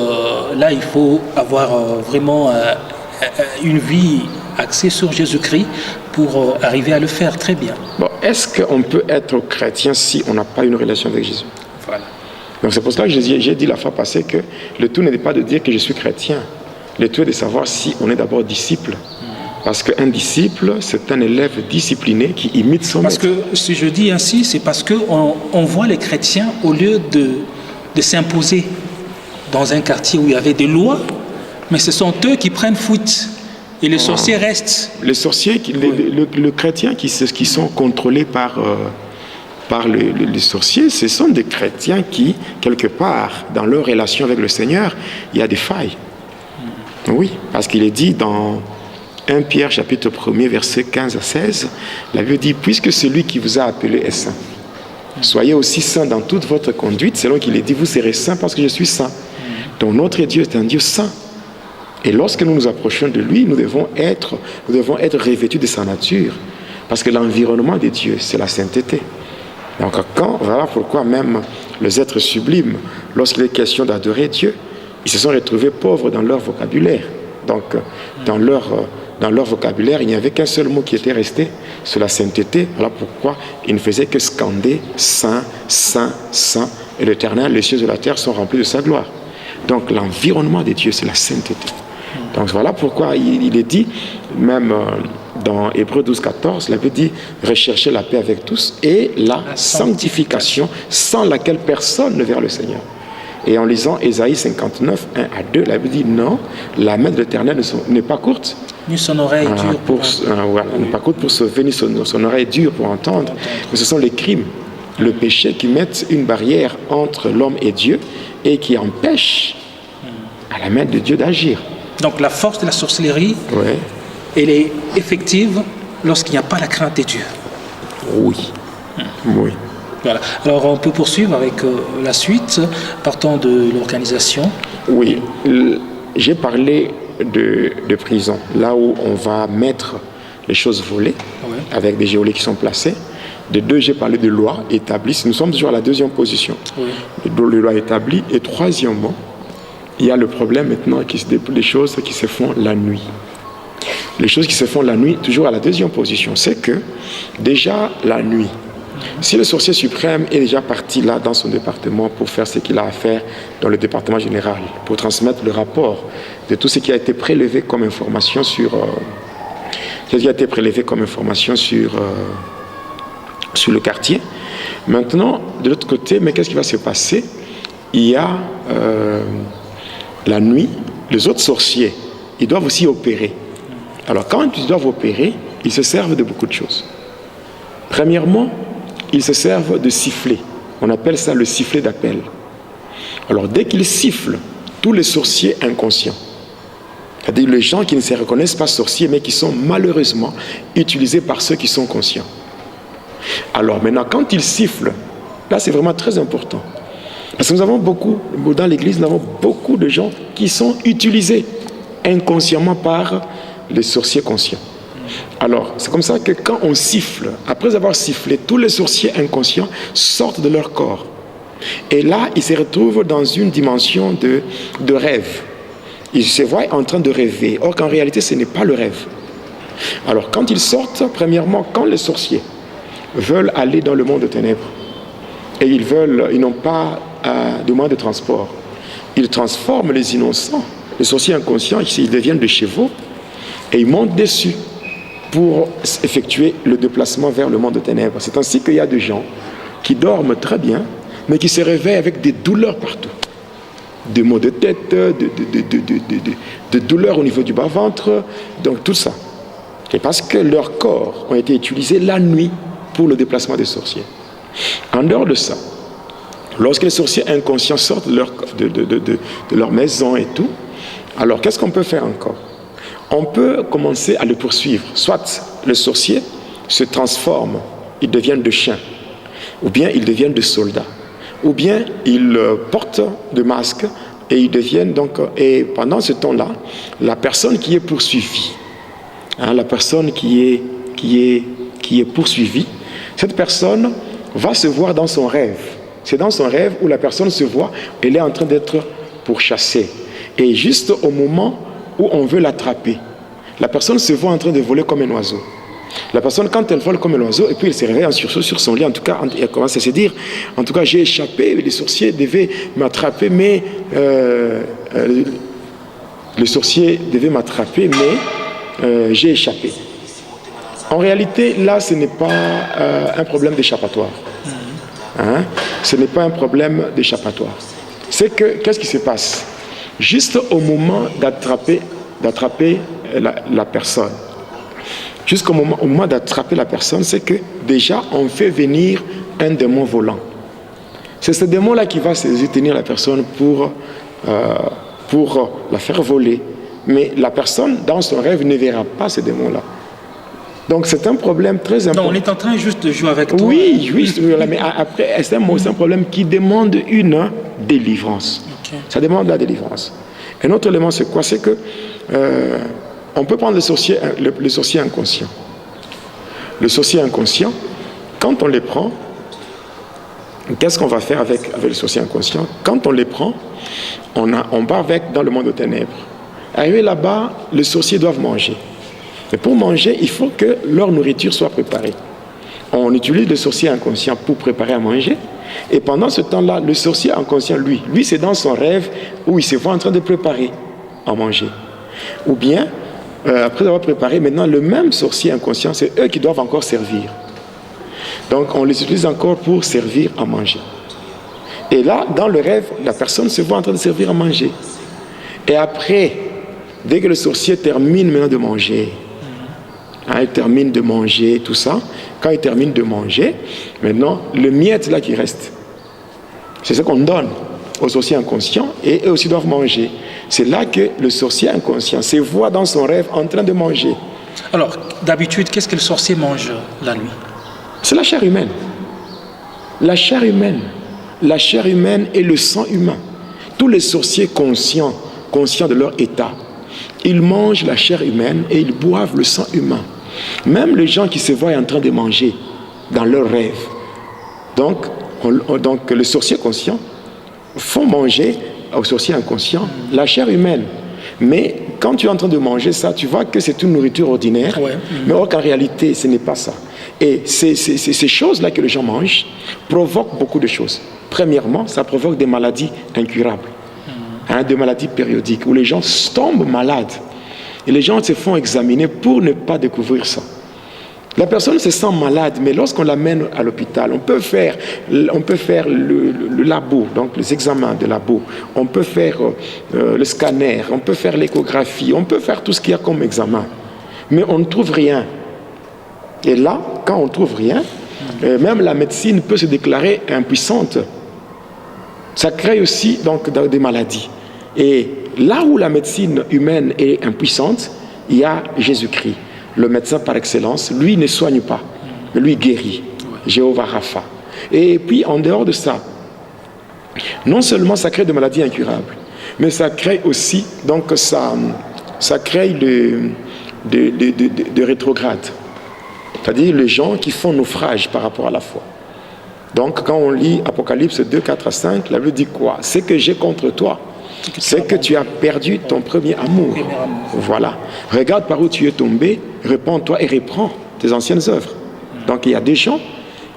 avoir vraiment une vie axée sur Jésus-Christ pour arriver à le faire très bien. Bon, est-ce qu'on peut être chrétien si on n'a pas une relation avec Jésus? Voilà. Donc c'est pour cela que j'ai dit la fois passée que le tout n'est pas de dire que je suis chrétien. Le tout est de savoir si on est d'abord disciple. Parce qu'un disciple, c'est un élève discipliné qui imite son maître. Parce que si je dis ainsi, c'est parce qu'on voit les chrétiens, au lieu de s'imposer dans un quartier où il y avait des lois, mais ce sont eux qui prennent fuite. Et les sorciers restent. Les sorciers, les chrétiens qui sont contrôlés par les sorciers, ce sont des chrétiens qui, quelque part, dans leur relation avec le Seigneur, il y a des failles. Oui, parce qu'il est dit dans 1 Pierre chapitre 1er, versets 15 à 16, la Bible dit, puisque celui qui vous a appelé est saint, soyez aussi saints dans toute votre conduite, selon qu'il est dit, vous serez saints parce que je suis saint. Donc notre Dieu est un Dieu saint. Et lorsque nous nous approchons de lui, nous devons être revêtus de sa nature. Parce que l'environnement de Dieu, c'est la sainteté. Donc voilà pourquoi même les êtres sublimes, lorsqu'il est question d'adorer Dieu, ils se sont retrouvés pauvres dans leur vocabulaire. Donc dans leur vocabulaire, il n'y avait qu'un seul mot qui était resté, c'est la sainteté. Voilà pourquoi ils ne faisaient que scander Saint, Saint, Saint. Et l'Éternel, les cieux de la terre sont remplis de sa gloire. Donc l'environnement de Dieu, c'est la sainteté. Donc voilà pourquoi il est dit, même dans Hébreux 12, 14, la Bible dit « Recherchez la paix avec tous et la sanctification, sans laquelle personne ne verra le Seigneur. » Et en lisant Ésaïe 59, 1 à 2, la Bible dit « Non, la main de l'Éternel n'est pas courte. » Ni son oreille dure voilà, n'est pas courte pour sauver, ni son oreille dure pour entendre. Mais ce sont les crimes, le péché qui mettent une barrière entre l'homme et Dieu et qui empêchent à la main de Dieu d'agir. Donc la force de la sorcellerie, elle est effective lorsqu'il n'y a pas la crainte de Dieu. Oui. Oui. Voilà. Alors on peut poursuivre avec la suite, partant de l'organisation. Oui. J'ai parlé de prison, là où on va mettre les choses volées, avec des geôliers qui sont placés. De deux, j'ai parlé de lois établies. Nous sommes toujours à la deuxième position. De lois établies. Et troisièmement, il y a le problème maintenant, des choses qui se font la nuit. Les choses qui se font la nuit, toujours à la deuxième position, c'est que déjà la nuit, si le sorcier suprême est déjà parti là dans son département pour faire ce qu'il a à faire dans le département général, pour transmettre le rapport de tout ce qui a été prélevé comme information sur le quartier. Maintenant, de l'autre côté, mais qu'est-ce qui va se passer? Il y a la nuit, les autres sorciers, ils doivent aussi opérer. Alors, quand ils doivent opérer, ils se servent de beaucoup de choses. Premièrement, ils se servent de sifflets. On appelle ça le sifflet d'appel. Alors, dès qu'ils sifflent, tous les sorciers inconscients, c'est-à-dire les gens qui ne se reconnaissent pas sorciers, mais qui sont malheureusement utilisés par ceux qui sont conscients. Alors, maintenant, quand ils sifflent, là, c'est vraiment très important. Parce que nous avons beaucoup, dans l'église, nous avons beaucoup de gens qui sont utilisés inconsciemment par les sorciers conscients. Alors, c'est comme ça que quand on siffle, après avoir sifflé, tous les sorciers inconscients sortent de leur corps. Et là, ils se retrouvent dans une dimension de rêve. Ils se voient en train de rêver. Or qu'en réalité, ce n'est pas le rêve. Alors, quand ils sortent, premièrement, quand les sorciers veulent aller dans le monde des ténèbres, et ils n'ont pas de moyen de transport, ils transforment les innocents, les sorciers inconscients, ils deviennent des chevaux, et ils montent dessus pour effectuer le déplacement vers le monde des ténèbres. C'est ainsi qu'il y a des gens qui dorment très bien, mais qui se réveillent avec des douleurs partout. Des maux de tête, de douleurs au niveau du bas-ventre, donc tout ça. Et parce que leurs corps ont été utilisés la nuit pour le déplacement des sorciers. En dehors de ça, lorsque les sorciers inconscients sortent de leur maison et tout, alors qu'est-ce qu'on peut faire encore? On peut commencer à le poursuivre. Soit les sorciers se transforment, ils deviennent de chiens, ou bien ils deviennent de soldats, ou bien ils portent des masques et ils deviennent donc... Et pendant ce temps-là, la personne qui est poursuivie, la personne qui est poursuivie, cette personne va se voir dans son rêve. C'est dans son rêve où la personne se voit, elle est en train d'être pourchassée. Et juste au moment où on veut l'attraper, la personne se voit en train de voler comme un oiseau. La personne, quand elle vole comme un oiseau, et puis elle se réveille en sursaut sur son lit, en tout cas, elle commence à se dire, en tout cas, j'ai échappé, les sorciers devaient m'attraper, mais les sorciers devaient m'attraper, mais j'ai échappé. En réalité, là, ce n'est pas un problème d'échappatoire. Ce n'est pas un problème d'échappatoire. C'est que, qu'est-ce qui se passe? Juste au moment d'attraper la personne, jusqu'au moment d'attraper la personne, c'est que déjà on fait venir un démon volant. C'est ce démon-là qui va saisir, tenir la personne pour la faire voler Mais la personne, dans son rêve, ne verra pas ces démons-là. Donc c'est un problème très important. Non, on est en train juste de jouer avec toi. Oui, mais après, c'est un problème qui demande une délivrance. Okay. Ça demande la délivrance. Un autre élément, c'est quoi? C'est que on peut prendre le sorcier inconscient. Le sorcier inconscient, quand on les prend, qu'est-ce qu'on va faire avec le sorcier inconscient? Quand on les prend, on va avec dans le monde des ténèbres. Arrivé là-bas, les sorciers doivent manger. Mais pour manger, il faut que leur nourriture soit préparée. On utilise le sorcier inconscient pour préparer à manger. Et pendant ce temps-là, le sorcier inconscient, lui c'est dans son rêve où il se voit en train de préparer à manger. Ou bien, après avoir préparé, maintenant, le même sorcier inconscient, c'est eux qui doivent encore servir. Donc, on les utilise encore pour servir à manger. Et là, dans le rêve, la personne se voit en train de servir à manger. Et après, dès que le sorcier termine maintenant de manger, il termine de manger, tout ça. Quand il termine de manger, maintenant, le miette là qui reste, c'est ce qu'on donne aux sorciers inconscients et eux aussi doivent manger. C'est là que le sorcier inconscient se voit dans son rêve en train de manger. Alors, d'habitude, qu'est-ce que le sorcier mange la nuit? C'est la chair humaine. La chair humaine. La chair humaine et le sang humain. Tous les sorciers conscients de leur état, ils mangent la chair humaine et ils boivent le sang humain. Même les gens qui se voient en train de manger dans leurs rêves. Donc les sorciers conscients font manger aux sorciers inconscients la chair humaine. Mais quand tu es en train de manger ça, tu vois que c'est une nourriture ordinaire, mais or qu'en réalité, ce n'est pas ça. Et ces choses-là que les gens mangent provoquent beaucoup de choses. Premièrement, ça provoque des maladies incurables, des maladies périodiques, où les gens tombent malades. Et les gens se font examiner pour ne pas découvrir ça. La personne se sent malade, mais lorsqu'on l'amène à l'hôpital, on peut faire le labo, donc les examens de labo, on peut faire le scanner, on peut faire l'échographie, on peut faire tout ce qu'il y a comme examen. Mais on ne trouve rien. Et là, quand on ne trouve rien, même la médecine peut se déclarer impuissante. Ça crée aussi donc des maladies. Et là où la médecine humaine est impuissante, il y a Jésus-Christ. Le médecin par excellence, lui ne soigne pas, mais lui guérit. Jéhovah Rapha. Et puis en dehors de ça, non seulement ça crée des maladies incurables, mais ça crée aussi, donc ça crée de rétrogrades. C'est-à-dire les gens qui font naufrage par rapport à la foi. Donc quand on lit Apocalypse 2, 4 à 5, la Bible dit quoi? C'est que j'ai contre toi. C'est que tu as perdu ton premier amour. Voilà. Regarde par où tu es tombé, répands-toi et reprends tes anciennes œuvres. Donc il y a des gens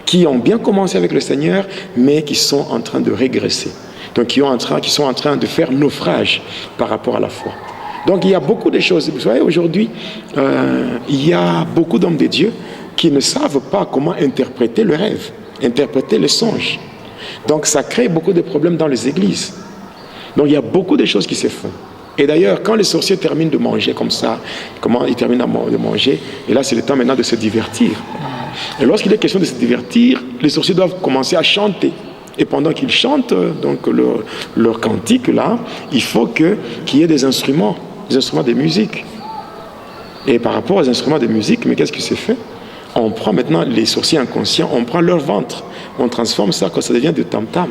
qui ont bien commencé avec le Seigneur, mais qui sont en train de régresser. Donc qui sont en train de faire naufrage par rapport à la foi. Donc il y a beaucoup de choses. Vous voyez, aujourd'hui, il y a beaucoup d'hommes de Dieu qui ne savent pas comment interpréter le rêve, interpréter le songe. Donc ça crée beaucoup de problèmes dans les églises. Donc il y a beaucoup de choses qui se font. Et d'ailleurs, quand les sorciers terminent de manger comme ça, comment ils terminent de manger, et là c'est le temps maintenant de se divertir. Et lorsqu'il est question de se divertir, les sorciers doivent commencer à chanter. Et pendant qu'ils chantent donc leur cantique là, il faut qu'il y ait des instruments de musique. Et par rapport aux instruments de musique, mais qu'est-ce qui se fait? On prend maintenant les sorciers inconscients, on prend leur ventre, on transforme ça quand ça devient de tam-tam.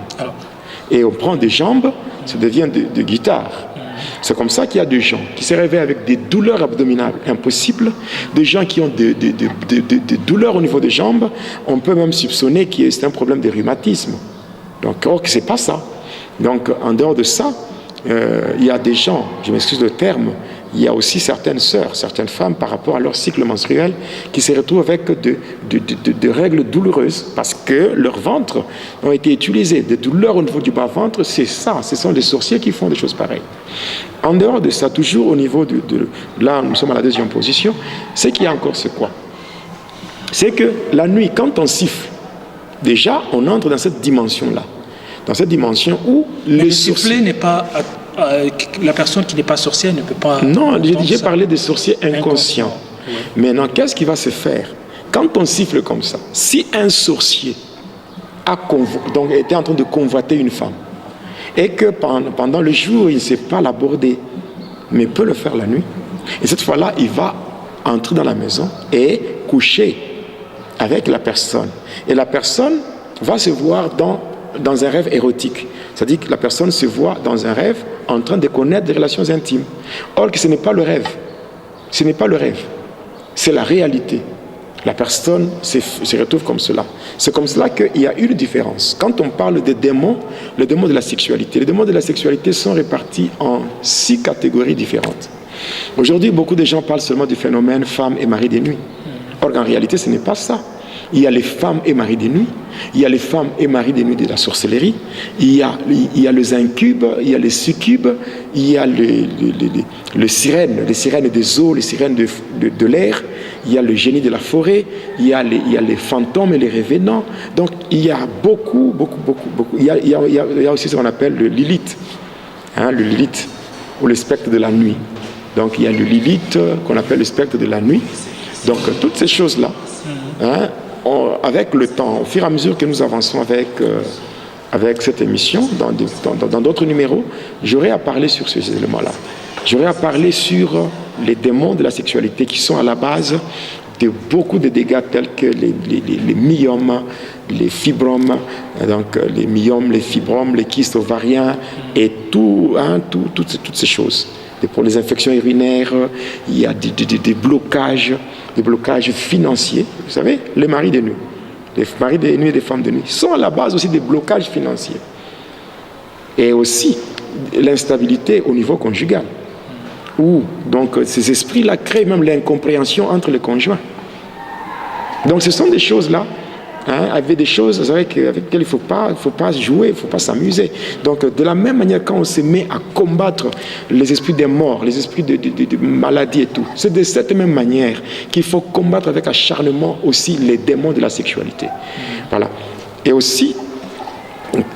Et on prend des jambes, ça devient de guitare. C'est comme ça qu'il y a des gens qui se réveillent avec des douleurs abdominales impossibles, des gens qui ont des douleurs au niveau des jambes. On peut même soupçonner que c'est un problème de rhumatisme. Donc, or, c'est pas ça. Donc, en dehors de ça, il y a des gens, je m'excuse le terme, il y a aussi certaines sœurs, certaines femmes par rapport à leur cycle menstruel qui se retrouvent avec de règles douloureuses parce que leurs ventres ont été utilisés. Des douleurs au niveau du bas-ventre, c'est ça, ce sont les sorciers qui font des choses pareilles. En dehors de ça, toujours au niveau là nous sommes à la deuxième position, c'est qu'il y a encore ce quoi? C'est que la nuit, quand on siffle, déjà on entre dans cette dimension-là. Dans cette dimension où le sifflet n'est pas... la personne qui n'est pas sorcière ne peut pas... Non, j'ai parlé des sorciers inconscients. Oui. Maintenant, qu'est-ce qui va se faire? Quand on siffle comme ça, si un sorcier donc, était en train de convoiter une femme, et que pendant le jour, il ne sait pas l'aborder, mais peut le faire la nuit. Et cette fois-là, il va entrer dans la maison et coucher avec la personne. Et la personne va se voir dans un rêve érotique. C'est-à-dire que la personne se voit dans un rêve en train de connaître des relations intimes. Or que ce n'est pas le rêve. Ce n'est pas le rêve. C'est la réalité. La personne se retrouve comme cela. C'est comme cela qu'il y a une différence. Quand on parle des démons, les démons de la sexualité, les démons de la sexualité sont répartis en 6 catégories différentes. Aujourd'hui, beaucoup de gens parlent seulement du phénomène femme et mari de nuit. Or, en réalité, ce n'est pas ça. Il y a les femmes et maris de nuit, il y a les femmes et maris de nuit de la sorcellerie, il y a les incubes, il y a les succubes, il y a les sirènes des eaux, les sirènes de l'air, il y a le génie de la forêt, il y a les fantômes et les revenants. Donc il y a beaucoup. Il y a aussi ce qu'on appelle le Lilith, le Lilith, ou le spectre de la nuit. Donc il y a le Lilith qu'on appelle le spectre de la nuit. Donc toutes ces choses-là, avec le temps, au fur et à mesure que nous avançons avec cette émission, dans d'autres numéros, j'aurai à parler sur ces éléments-là. J'aurai à parler sur les démons de la sexualité qui sont à la base de beaucoup de dégâts tels que les myomes, les fibromes, donc les myomes, les fibromes, les kystes ovariens et toutes ces choses. Et pour les infections urinaires, il y a des blocages financiers. Vous savez, les maris de nuit, les maris de nuit et les femmes de nuit sont à la base aussi des blocages financiers. Et aussi l'instabilité au niveau conjugal. Où donc ces esprits-là créent même l'incompréhension entre les conjoints. Donc ce sont des choses-là, avec des choses avec lesquelles il ne faut pas jouer, il ne faut pas s'amuser. Donc de la même manière, quand on se met à combattre les esprits des morts, les esprits de maladies et tout, c'est de cette même manière qu'il faut combattre avec acharnement aussi les démons de la sexualité. Voilà. Et aussi,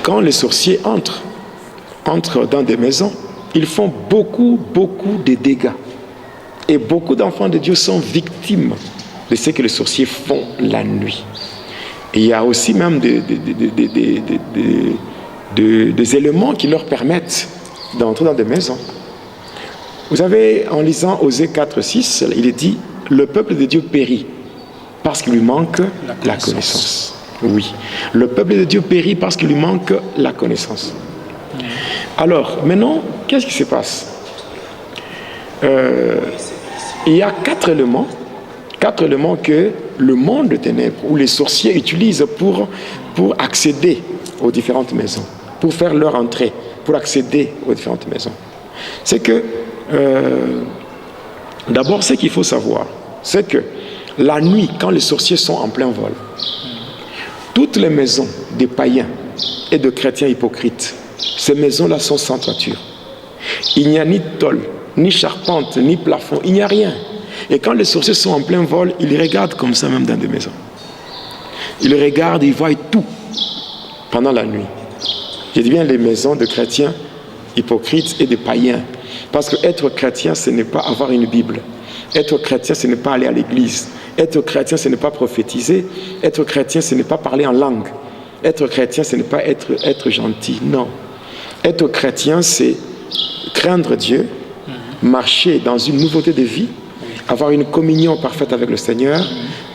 quand les sorciers entrent dans des maisons, ils font beaucoup de dégâts. Et beaucoup d'enfants de Dieu sont victimes de ce que les sorciers font la nuit. Et il y a aussi même des éléments qui leur permettent d'entrer dans des maisons. Vous savez, en lisant Osée 4:6, il est dit « Le peuple de Dieu périt parce qu'il lui manque la connaissance. » Oui, le peuple de Dieu périt parce qu'il lui manque la connaissance. Alors, maintenant, qu'est-ce qui se passe? Il y a 4 éléments que le monde de ténèbres ou les sorciers utilisent pour accéder aux différentes maisons, pour faire leur entrée, pour accéder aux différentes maisons. C'est que, d'abord, ce qu'il faut savoir, c'est que la nuit, quand les sorciers sont en plein vol, toutes les maisons des païens et de chrétiens hypocrites, ces maisons-là sont sans toiture. Il n'y a ni tôle, ni charpente, ni plafond, il n'y a rien. Et quand les sorciers sont en plein vol, ils regardent comme ça même dans des maisons. Ils regardent, ils voient tout pendant la nuit. Je dis bien les maisons de chrétiens hypocrites et de païens. Parce que être chrétien, ce n'est pas avoir une Bible. Être chrétien, ce n'est pas aller à l'église. Être chrétien, ce n'est pas prophétiser. Être chrétien, ce n'est pas parler en langue. Être chrétien, ce n'est pas être gentil. Non. Être chrétien, c'est craindre Dieu, marcher dans une nouveauté de vie, avoir une communion parfaite avec le Seigneur,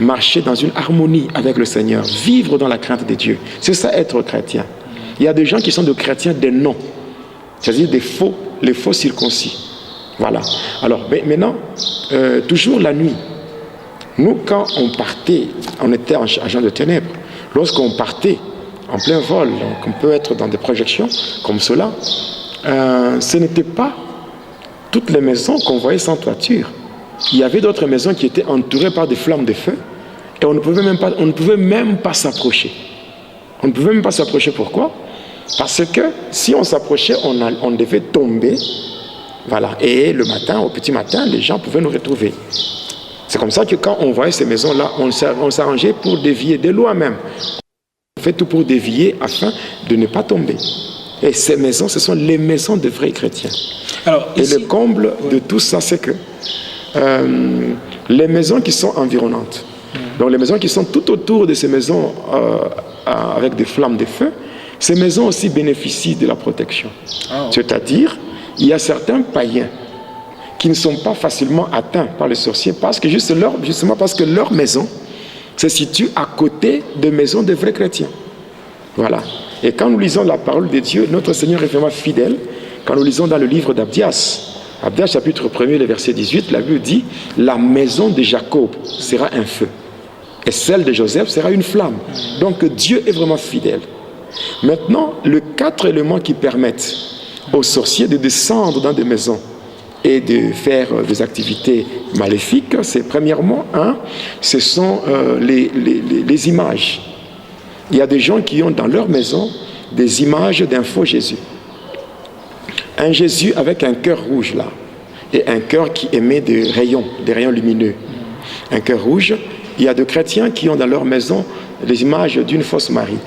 marcher dans une harmonie avec le Seigneur, vivre dans la crainte de Dieu. C'est ça être chrétien. Il y a des gens qui sont des chrétiens des noms, c'est-à-dire les faux circoncis. Voilà. Alors, mais maintenant, toujours la nuit, nous quand on partait, on était agents de ténèbres, lorsqu'on partait en plein vol, donc on peut être dans des projections comme cela, ce n'était pas toutes les maisons qu'on voyait sans toiture. Il y avait d'autres maisons qui étaient entourées par des flammes de feu et on ne pouvait même pas s'approcher. On ne pouvait même pas s'approcher. Pourquoi? Parce que si on s'approchait, on devait tomber. Voilà. Et le matin, au petit matin, les gens pouvaient nous retrouver. C'est comme ça que quand on voyait ces maisons-là, on s'arrangeait pour dévier, de loin même. On fait tout pour dévier afin de ne pas tomber. Et ces maisons, ce sont les maisons de vrais chrétiens. Alors, ici, et le comble de tout ça, c'est que les maisons qui sont environnantes, donc les maisons qui sont tout autour de ces maisons avec des flammes de feu, ces maisons aussi bénéficient de la protection. C'est-à-dire, il y a certains païens qui ne sont pas facilement atteints par les sorciers parce que justement parce que leur maison se situe à côté de maisons de vrais chrétiens. Voilà. Et quand nous lisons la parole de Dieu, notre Seigneur est vraiment fidèle. Quand nous lisons dans le livre d'Abdias, Abdias chapitre 1er, le verset 18, la Bible dit « La maison de Jacob sera un feu, et celle de Joseph sera une flamme. » Donc Dieu est vraiment fidèle. Maintenant, les 4 éléments qui permettent aux sorciers de descendre dans des maisons et de faire des activités maléfiques, c'est premièrement, ce sont les images. Il y a des gens qui ont dans leur maison des images d'un faux Jésus. Un Jésus avec un cœur rouge là, et un cœur qui émet des rayons lumineux. Un cœur rouge. Il y a des chrétiens qui ont dans leur maison les images d'une fausse Marie.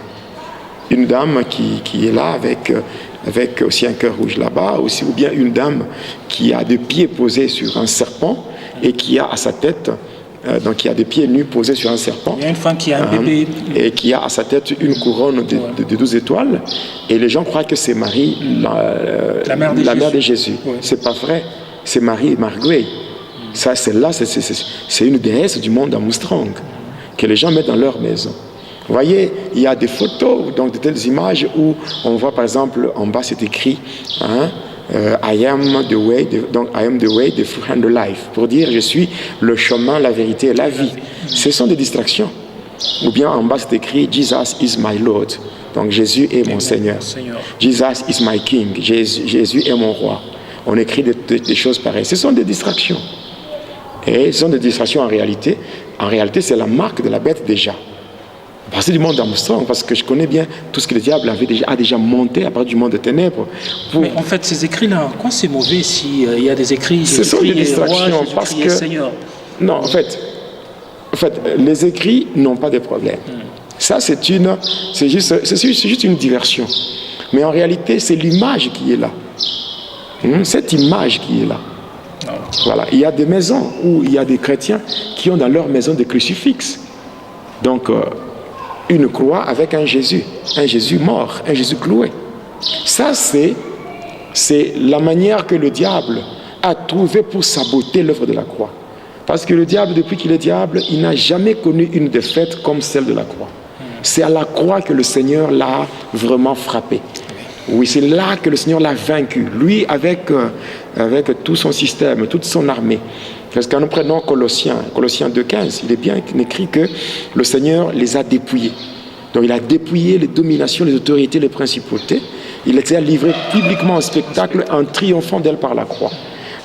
Une dame qui est là avec aussi un cœur rouge là-bas, aussi, ou bien une dame qui a des pieds posés sur un serpent et qui a à sa tête, donc il y a des pieds nus posés sur un serpent. Il y a une femme qui a un bébé. Et qui a à sa tête une couronne de 12 étoiles. Et les gens croient que c'est Marie, la mère de Jésus. Oui. C'est pas vrai. C'est Marie Marguerite. Ça, celle-là, c'est une déesse du monde d'Armstrong que les gens mettent dans leur maison. Vous voyez, il y a des photos, donc de telles images où on voit par exemple en bas c'est écrit I am the way, the truth and the life, pour dire je suis le chemin, la vérité et la vie. Ce sont des distractions. Ou bien en bas c'est écrit Jesus is my Lord, donc Jésus est mon Seigneur. Jesus is my King, Jésus est mon roi. On écrit des choses pareilles. Ce sont des distractions. Et ce sont des distractions en réalité. En réalité, c'est la marque de la bête déjà. C'est du monde d'Armstrong, parce que je connais bien tout ce que le diable a déjà monté à partir du monde de ténèbres. Mais en fait, ces écrits-là, quoi c'est mauvais s'il y a des écrits... Ce sont des distractions, parce que... Seigneur. Non, en fait, les écrits n'ont pas de problème. Ça, c'est juste une diversion. Mais en réalité, c'est l'image qui est là. Cette image qui est là. Voilà. Il y a des maisons où il y a des chrétiens qui ont dans leur maison des crucifixes. Donc... une croix avec un Jésus mort, un Jésus cloué. Ça, c'est la manière que le diable a trouvé pour saboter l'œuvre de la croix. Parce que le diable, depuis qu'il est diable, il n'a jamais connu une défaite comme celle de la croix. C'est à la croix que le Seigneur l'a vraiment frappé. Oui, c'est là que le Seigneur l'a vaincu. Lui, avec tout son système, toute son armée. Parce que quand nous prenons Colossiens 2,15, il est bien écrit que le Seigneur les a dépouillés. Donc il a dépouillé les dominations, les autorités, les principautés. Il les a livrés publiquement en spectacle en triomphant d'elles par la croix.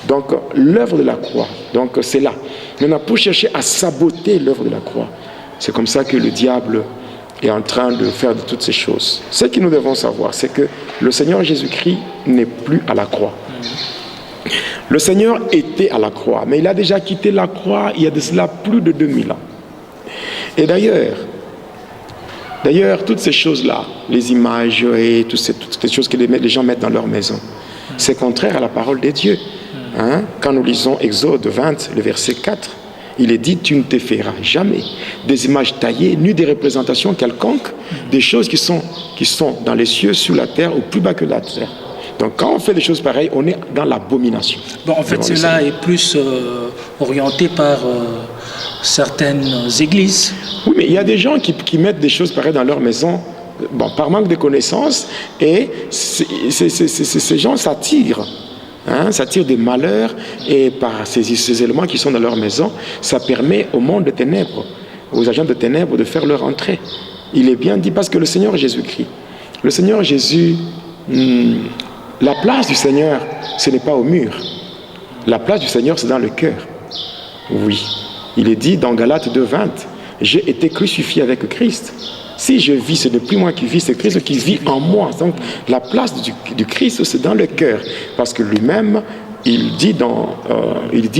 Donc l'œuvre de la croix, donc c'est là. Maintenant, pour chercher à saboter l'œuvre de la croix, c'est comme ça que le diable est en train de faire de toutes ces choses. Ce que nous devons savoir, c'est que le Seigneur Jésus-Christ n'est plus à la croix. Le Seigneur était à la croix, mais il a déjà quitté la croix il y a de cela plus de 2000 ans. Et d'ailleurs, toutes ces choses-là, les images et toutes ces choses que les gens mettent dans leur maison, c'est contraire à la parole de Dieu. Quand nous lisons Exode 20, le verset 4, il est dit « Tu ne te feras jamais des images taillées, ni des représentations quelconques, des choses qui sont dans les cieux, sur la terre ou plus bas que la terre. » Donc quand on fait des choses pareilles, on est dans l'abomination. Bon, en fait, cela est plus orienté par certaines églises. Oui, mais il y a des gens qui mettent des choses pareilles dans leur maison, par manque de connaissances, et ces gens s'attirent. S'attirent des malheurs, et par ces éléments qui sont dans leur maison, ça permet au monde de ténèbres, aux agents de ténèbres de faire leur entrée. Il est bien dit, parce que le Seigneur Jésus-Christ, le Seigneur Jésus... la place du Seigneur, ce n'est pas au mur. La place du Seigneur, c'est dans le cœur. Oui. Il est dit dans Galates 2,20, « J'ai été crucifié avec Christ. Si je vis, ce n'est plus moi qui vis, c'est Christ qui vit en moi. » Donc, la place du Christ, c'est dans le cœur. Parce que lui-même, il dit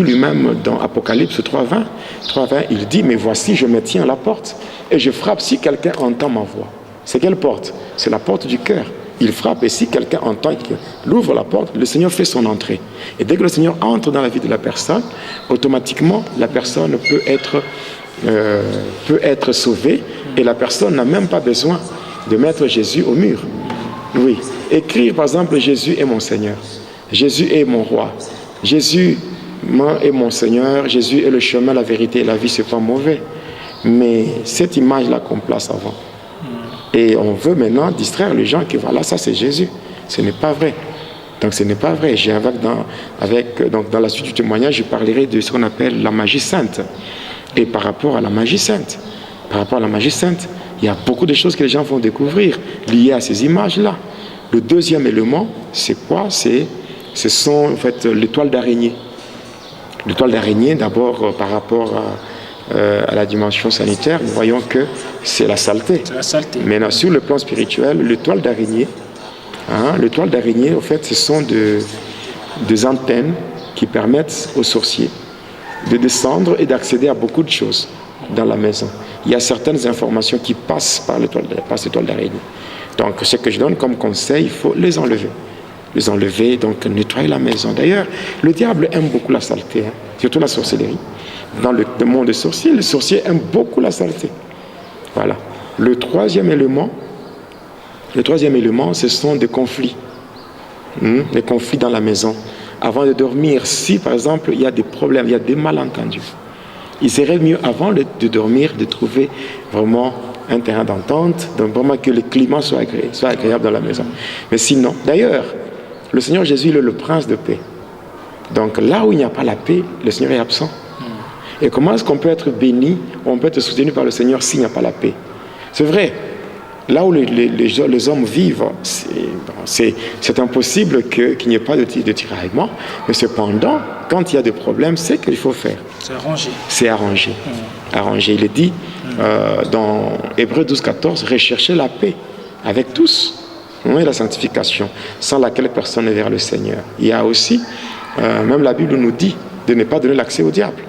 lui-même dans Apocalypse 3,20, il dit « Mais voici, je me tiens à la porte et je frappe si quelqu'un entend ma voix. » C'est quelle porte? C'est la porte du cœur. Il frappe et si quelqu'un entend qu'il ouvre la porte, le Seigneur fait son entrée. Et dès que le Seigneur entre dans la vie de la personne, automatiquement, la personne peut être sauvée et la personne n'a même pas besoin de mettre Jésus au mur. Oui. Écrire par exemple « Jésus est mon Seigneur »,« Jésus est mon roi »,« Jésus moi et mon Seigneur, Jésus est le chemin, la vérité et la vie, c'est pas mauvais. Mais cette image-là qu'on place avant. Et on veut maintenant distraire les gens que voilà, ça c'est Jésus. Ce n'est pas vrai. Donc ce n'est pas vrai. Donc, dans la suite du témoignage, je parlerai de ce qu'on appelle la magie sainte. Et par rapport à la magie sainte, il y a beaucoup de choses que les gens vont découvrir liées à ces images-là. Le deuxième élément, c'est quoi? Ce sont en fait l'étoile d'araignée. L'étoile d'araignée, d'abord par rapport à la dimension sanitaire, nous voyons que c'est la saleté. C'est la saleté. Maintenant, sur le plan spirituel, l'étoile d'araignée, en fait, ce sont des antennes qui permettent aux sorciers de descendre et d'accéder à beaucoup de choses dans la maison. Il y a certaines informations qui passent par l'étoile d'araignée. Donc, ce que je donne comme conseil, il faut les enlever. Les enlever, donc nettoyer la maison. D'ailleurs, le diable aime beaucoup la saleté, surtout la sorcellerie. Dans le monde des sorciers, les sorciers aiment beaucoup la saleté. Voilà. Le troisième élément, ce sont des conflits. Des conflits dans la maison. Avant de dormir, si par exemple il y a des problèmes, il y a des malentendus, il serait mieux avant de dormir de trouver vraiment un terrain d'entente, donc vraiment que le climat soit agréable dans la maison. Mais sinon, d'ailleurs, le Seigneur Jésus il est le prince de paix. Donc là où il n'y a pas la paix, le Seigneur est absent. Et comment est-ce qu'on peut être béni, on peut être soutenu par le Seigneur s'il n'y a pas la paix? C'est vrai. Là où les hommes vivent, c'est impossible qu'il n'y ait pas de tiraillement. Mais cependant, quand il y a des problèmes, c'est qu'il faut faire. C'est arrangé. C'est arrangé. Arrangé. Il est dit dans Hébreux 12, 14, recherchez la paix avec tous. Et la sanctification, sans laquelle personne n'est vers le Seigneur. Il y a aussi, même la Bible nous dit de ne pas donner l'accès au diable.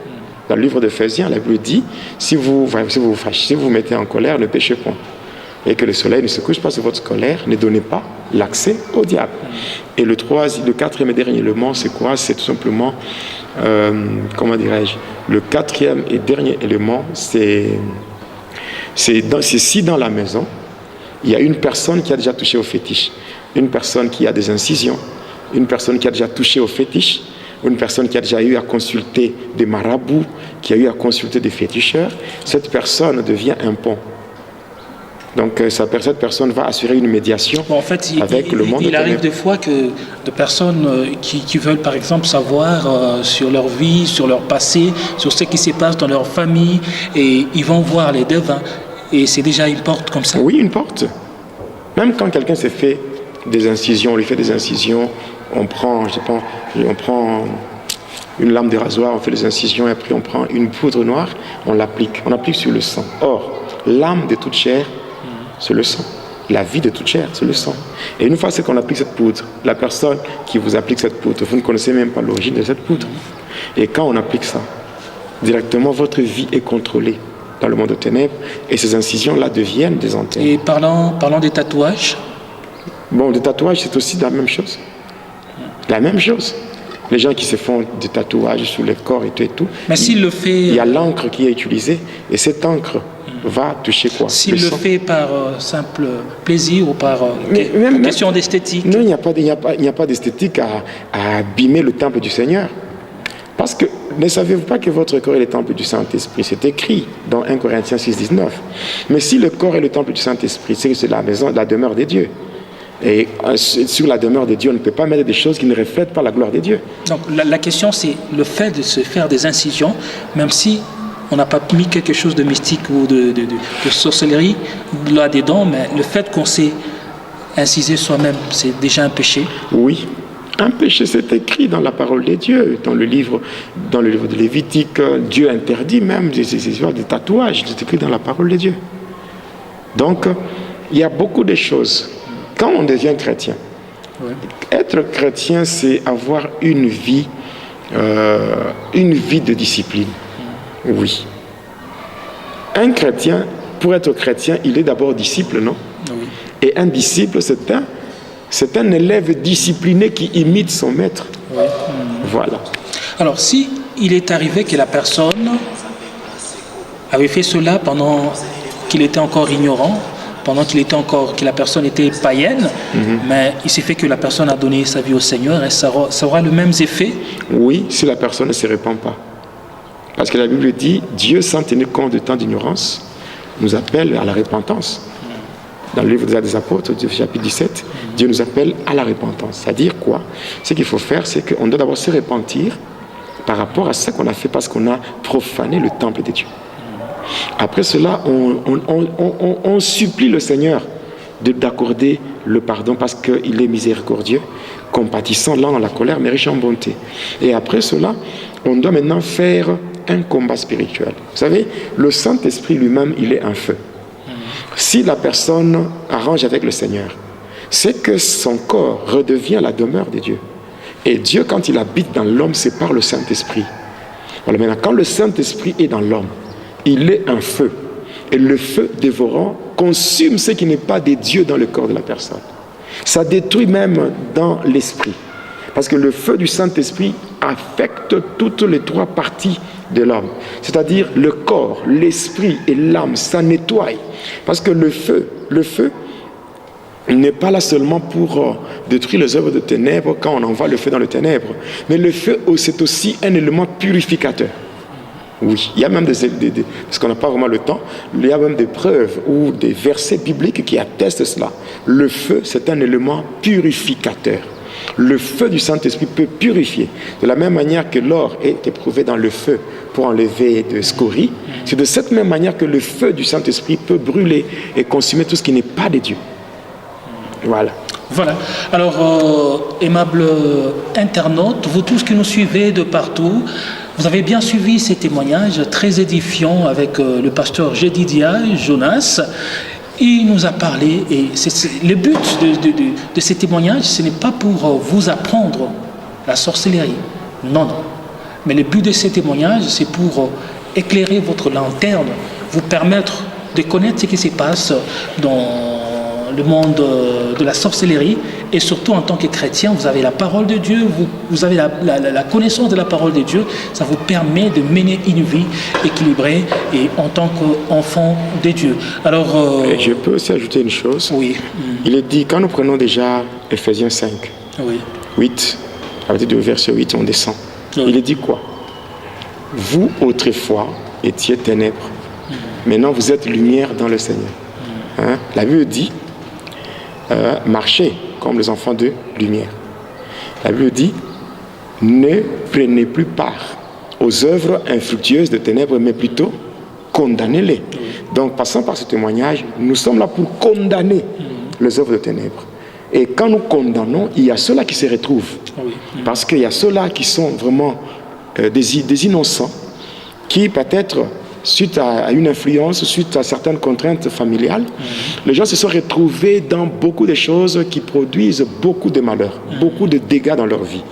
Dans le livre d'Éphésiens, la Bible dit, si vous vous mettez en colère, ne péchez point. Et que le soleil ne se couche pas sur votre colère, ne donnez pas l'accès au diable. Et le quatrième et dernier élément, c'est quoi? C'est tout simplement, le quatrième et dernier élément, c'est si dans la maison, il y a une personne qui a déjà touché au fétiche, une personne qui a des incisions, une personne qui a déjà touché au fétiche, une personne qui a déjà eu à consulter des marabouts, qui a eu à consulter des féticheurs, cette personne devient un pont. Donc cette personne va assurer une médiation avec le monde. Il arrive des fois que de personnes qui veulent par exemple savoir sur leur vie, sur leur passé, sur ce qui se passe dans leur famille, et ils vont voir les devins, et c'est déjà une porte comme ça. Oui, une porte. Même quand quelqu'un s'est fait des incisions, on lui fait des incisions, on prend une lame de rasoir, on fait des incisions, et après on prend une poudre noire, on l'applique sur le sang. Or, l'âme de toute chair, c'est le sang. La vie de toute chair, c'est le sang. Et une fois qu'on applique cette poudre, la personne qui vous applique cette poudre, vous ne connaissez même pas l'origine de cette poudre. Et quand on applique ça, directement votre vie est contrôlée dans le monde des ténèbres, et ces incisions-là deviennent des antennes. Et parlant des tatouages. Bon, les tatouages, c'est aussi la même chose. La même chose. Les gens qui se font des tatouages sur le corps et tout. Mais s'il le fait... Il y a l'encre qui est utilisée, et cette encre va toucher quoi? S'il le fait par simple plaisir ou par question d'esthétique. Non, il n'y a pas d'esthétique à abîmer le temple du Seigneur. Parce que ne savez-vous pas que votre corps est le temple du Saint-Esprit? C'est écrit dans 1 Corinthiens 6, 19. Mais si le corps est le temple du Saint-Esprit, c'est que c'est la maison, la demeure de Dieu. Et sur la demeure de Dieu, on ne peut pas mettre des choses qui ne reflètent pas la gloire de Dieu. Donc la question, c'est le fait de se faire des incisions, même si on n'a pas mis quelque chose de mystique ou de sorcellerie là-dedans, mais le fait qu'on s'est incisé soi-même, c'est déjà un péché. Oui, un péché, c'est écrit dans la parole de Dieu, dans le livre de Lévitique. Dieu interdit même des tatouages, c'est écrit dans la parole de Dieu. Donc, il y a beaucoup de choses. Quand on devient chrétien, être chrétien, c'est avoir une vie de discipline. Oui. Un chrétien, pour être chrétien, il est d'abord disciple, non? Oui. Et un disciple, c'est un élève discipliné qui imite son maître. Oui. Voilà. Alors, si il est arrivé que la personne avait fait cela pendant qu'il était encore ignorant, pendant que la personne était païenne, mais il s'est fait que la personne a donné sa vie au Seigneur et ça aura le même effet? Oui, si la personne ne se répand pas. Parce que la Bible dit, Dieu, sans tenir compte de temps d'ignorance, nous appelle à la repentance. Dans le livre des Actes des Apôtres, chapitre 17, Dieu nous appelle à la repentance. C'est-à-dire quoi? Ce qu'il faut faire, c'est qu'on doit d'abord se repentir par rapport à ce qu'on a fait parce qu'on a profané le temple de Dieu. Après cela, on supplie le Seigneur d'accorder le pardon parce qu'il est miséricordieux, compatissant, lent dans la colère, mais riche en bonté. Et après cela, on doit maintenant faire un combat spirituel. Vous savez, le Saint-Esprit lui-même, il est un feu. Si la personne arrange avec le Seigneur, c'est que son corps redevient la demeure de Dieu. Et Dieu, quand il habite dans l'homme, c'est par le Saint-Esprit. Voilà, maintenant, quand le Saint-Esprit est dans l'homme, il est un feu. Et le feu dévorant consume ce qui n'est pas des dieux dans le corps de la personne. Ça détruit même dans l'esprit. Parce que le feu du Saint-Esprit affecte toutes les trois parties de l'homme. C'est-à-dire le corps, l'esprit et l'âme, ça nettoie. Parce que le feu n'est pas là seulement pour détruire les œuvres de ténèbres quand on envoie le feu dans les ténèbres. Mais le feu, c'est aussi un élément purificateur. Oui, il y a même parce qu'on n'a pas vraiment le temps, il y a même des preuves ou des versets bibliques qui attestent cela. Le feu, c'est un élément purificateur. Le feu du Saint-Esprit peut purifier. De la même manière que l'or est éprouvé dans le feu pour enlever de scories, c'est de cette même manière que le feu du Saint-Esprit peut brûler et consumer tout ce qui n'est pas de Dieu. Voilà. Voilà. Alors, aimables internautes, vous tous qui nous suivez de partout, vous avez bien suivi ces témoignages très édifiants avec le pasteur Jedidia Jonas. Il nous a parlé, et le but de ces témoignages, ce n'est pas pour vous apprendre la sorcellerie. Non, non. Mais le but de ces témoignages, c'est pour éclairer votre lanterne, vous permettre de connaître ce qui se passe dans le monde de la sorcellerie, et surtout en tant que chrétien, vous avez la parole de Dieu, vous avez la connaissance de la parole de Dieu, ça vous permet de mener une vie équilibrée et en tant qu'enfant de Dieu. Alors, et je peux aussi ajouter une chose. Oui. Il est dit, quand nous prenons déjà Ephésiens 5, oui. 8, à partir du verset 8, on descend. Oui. Il est dit quoi? Vous, autrefois, étiez ténèbres. Maintenant, vous êtes lumière dans le Seigneur. Hein? La Bible dit, marchez comme les enfants de lumière. La Bible dit, ne prenez plus part aux œuvres infructueuses de ténèbres, mais plutôt condamnez-les. Donc, passant par ce témoignage, nous sommes là pour condamner les œuvres de ténèbres. Et quand nous condamnons, il y a ceux-là qui se retrouvent. Parce qu'il y a ceux-là qui sont vraiment des innocents, qui peut-être, suite à une influence, suite à certaines contraintes familiales, les gens se sont retrouvés dans beaucoup de choses qui produisent beaucoup de malheurs, beaucoup de dégâts dans leur vie.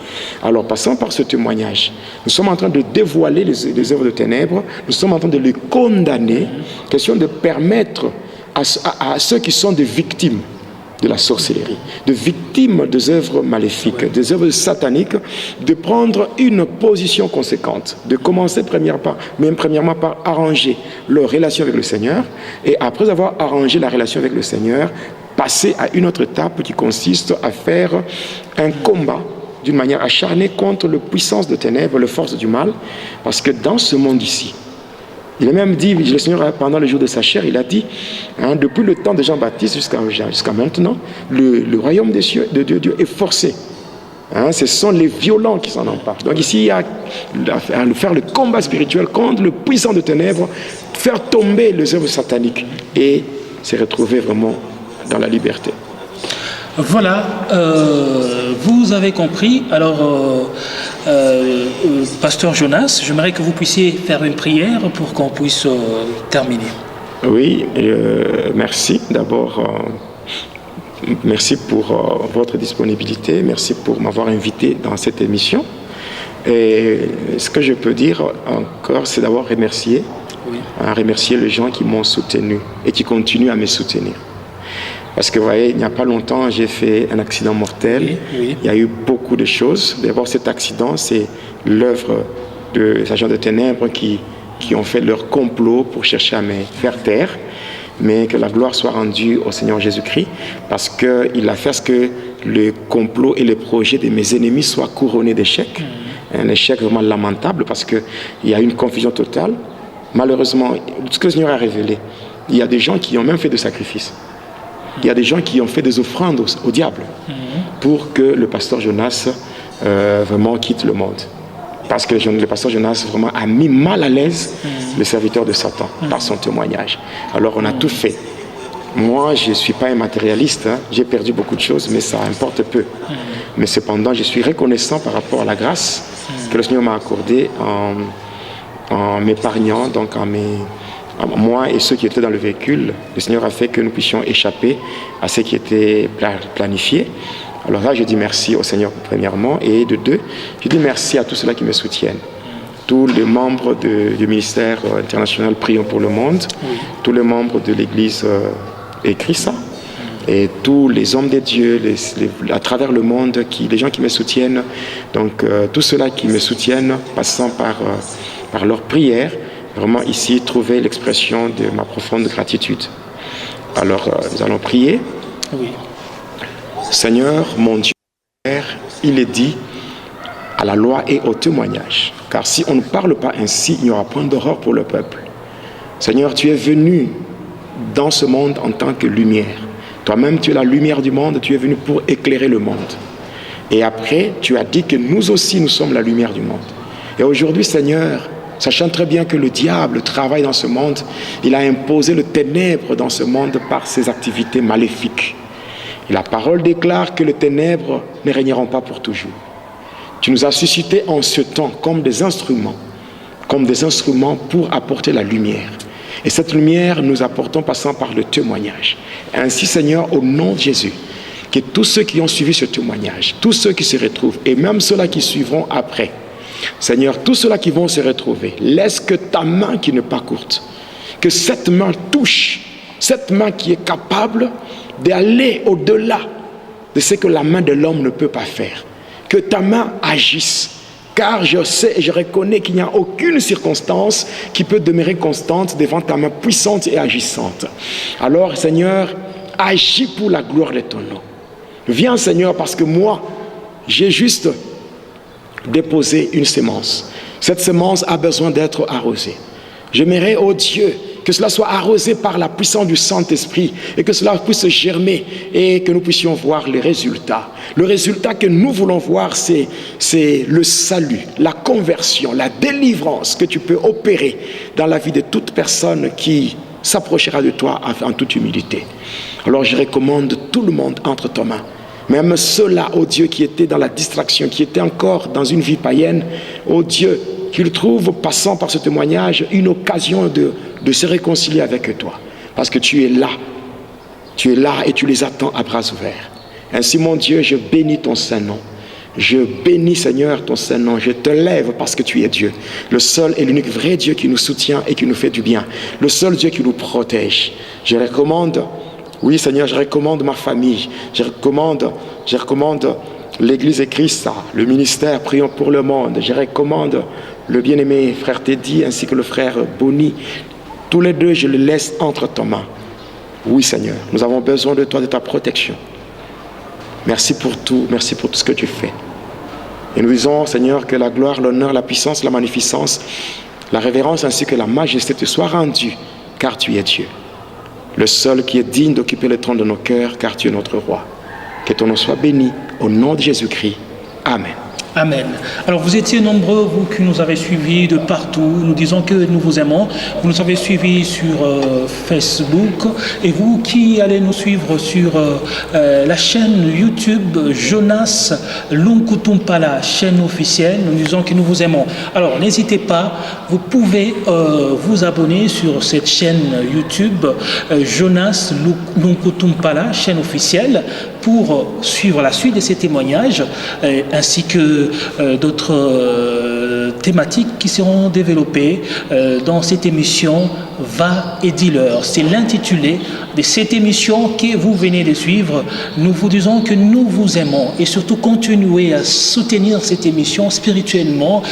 Alors, passant par ce témoignage, nous sommes en train de dévoiler les œuvres de ténèbres, nous sommes en train de les condamner, question de permettre à ceux qui sont des victimes de la sorcellerie, de victimes des œuvres maléfiques, des œuvres sataniques, de prendre une position conséquente, de commencer premièrement par arranger leur relation avec le Seigneur, et après avoir arrangé la relation avec le Seigneur, passer à une autre étape qui consiste à faire un combat d'une manière acharnée contre les puissances de ténèbres, les forces du mal, parce que dans ce monde ici, il a même dit, le Seigneur, pendant le jour de sa chair, il a dit, depuis le temps de Jean-Baptiste jusqu'à maintenant, le royaume de Dieu est forcé. Ce sont les violents qui s'en emparent. Donc ici, il y a à faire le combat spirituel contre le puissant de ténèbres, faire tomber les œuvres sataniques et se retrouver vraiment dans la liberté. Voilà, vous avez compris. Alors, Pasteur Jonas, j'aimerais que vous puissiez faire une prière pour qu'on puisse terminer. Oui, merci. D'abord, merci pour votre disponibilité. Merci pour m'avoir invité dans cette émission. Et ce que je peux dire encore, c'est d'abord remercier les gens qui m'ont soutenu et qui continuent à me soutenir. Parce que vous voyez, il n'y a pas longtemps, j'ai fait un accident mortel. Oui. Il y a eu beaucoup de choses. D'abord, cet accident, c'est l'œuvre des agents de ténèbres qui ont fait leur complot pour chercher à me faire taire. mais que la gloire soit rendue au Seigneur Jésus-Christ, parce qu'il a fait ce que le complot et les projets de mes ennemis soient couronnés d'échecs. Un échec vraiment lamentable, parce qu'il y a une confusion totale. Malheureusement, ce que le Seigneur a révélé, il y a des gens qui ont même fait des sacrifices. Il y a des gens qui ont fait des offrandes au diable pour que le pasteur Jonas vraiment quitte le monde. Parce que le pasteur Jonas vraiment a mis mal à l'aise le serviteur de Satan par son témoignage. Alors on a tout fait. Moi, je ne suis pas un matérialiste, hein. J'ai perdu beaucoup de choses, mais ça importe peu. Mais cependant, je suis reconnaissant par rapport à la grâce que le Seigneur m'a accordée en m'épargnant, donc moi et ceux qui étaient dans le véhicule. Le Seigneur a fait que nous puissions échapper à ce qui était planifié. Alors là, je dis merci au Seigneur premièrement, et de deux, je dis merci à tous ceux-là qui me soutiennent. Tous les membres du ministère international Prions pour le monde, tous les membres de l'Église écrit ça, et tous les hommes de Dieu à travers le monde, les gens qui me soutiennent, donc tous ceux-là qui me soutiennent, passant par leur prière, vraiment ici trouver l'expression de ma profonde gratitude. Alors nous allons prier. Oui. Seigneur, mon Dieu, il est dit à la loi et au témoignage, car si on ne parle pas ainsi, il n'y aura point d'horreur pour le peuple. Seigneur, tu es venu dans ce monde en tant que lumière. Toi-même, tu es la lumière du monde, tu es venu pour éclairer le monde. Et après, tu as dit que nous aussi, nous sommes la lumière du monde. Et aujourd'hui, Seigneur, sachant très bien que le diable travaille dans ce monde, il a imposé le ténèbre dans ce monde par ses activités maléfiques. Et la parole déclare que les ténèbres ne régneront pas pour toujours. Tu nous as suscités en ce temps comme des instruments pour apporter la lumière. Et cette lumière, nous apportons passant par le témoignage. Ainsi, Seigneur, au nom de Jésus, que tous ceux qui ont suivi ce témoignage, tous ceux qui se retrouvent, et même ceux-là qui suivront après, Seigneur, tous ceux-là qui vont se retrouver, laisse que ta main qui n'est pas courte, que cette main touche, cette main qui est capable d'aller au-delà de ce que la main de l'homme ne peut pas faire. Que ta main agisse. Car je sais et je reconnais qu'il n'y a aucune circonstance qui peut demeurer constante devant ta main puissante et agissante. Alors, Seigneur, agis pour la gloire de ton nom. Viens, Seigneur, parce que moi, j'ai juste déposé une sémence. Cette sémence a besoin d'être arrosée. J'aimerais, oh Dieu, que cela soit arrosé par la puissance du Saint-Esprit et que cela puisse germer et que nous puissions voir les résultats. Le résultat que nous voulons voir, c'est le salut, la conversion, la délivrance que tu peux opérer dans la vie de toute personne qui s'approchera de toi en toute humilité. Alors je recommande tout le monde entre tes mains. Même ceux-là, oh Dieu, qui étaient dans la distraction, qui étaient encore dans une vie païenne, oh Dieu, qu'ils trouvent, passant par ce témoignage, une occasion de se réconcilier avec toi. Parce que tu es là. Tu es là et tu les attends à bras ouverts. Ainsi, mon Dieu, je bénis ton Saint-Nom. Je bénis, Seigneur, ton Saint-Nom. Je te lève parce que tu es Dieu. Le seul et l'unique vrai Dieu qui nous soutient et qui nous fait du bien. Le seul Dieu qui nous protège. Je recommande, oui, Seigneur, je recommande ma famille. Je recommande l'Église et Christ, le ministère Prions pour le monde. Je recommande le bien-aimé frère Teddy ainsi que le frère Boni. Tous les deux, je les laisse entre tes mains. Oui, Seigneur, nous avons besoin de toi, de ta protection. Merci pour tout ce que tu fais. Et nous disons, Seigneur, que la gloire, l'honneur, la puissance, la magnificence, la révérence ainsi que la majesté te soient rendues, car tu es Dieu. Le seul qui est digne d'occuper le trône de nos cœurs, car tu es notre roi. Que ton nom soit béni, au nom de Jésus-Christ. Amen. Amen. Alors vous étiez nombreux, vous qui nous avez suivis de partout, nous disons que nous vous aimons. Vous nous avez suivis sur Facebook et vous qui allez nous suivre sur la chaîne YouTube Jonas Lunkutumpala, chaîne officielle, nous disons que nous vous aimons. Alors n'hésitez pas, vous pouvez vous abonner sur cette chaîne YouTube Jonas Lunkutumpala, chaîne officielle, pour suivre la suite de ces témoignages ainsi que d'autres thématiques qui seront développées dans cette émission Va et dis-leur. C'est l'intitulé de cette émission que vous venez de suivre. Nous vous disons que nous vous aimons et surtout continuez à soutenir cette émission spirituellement,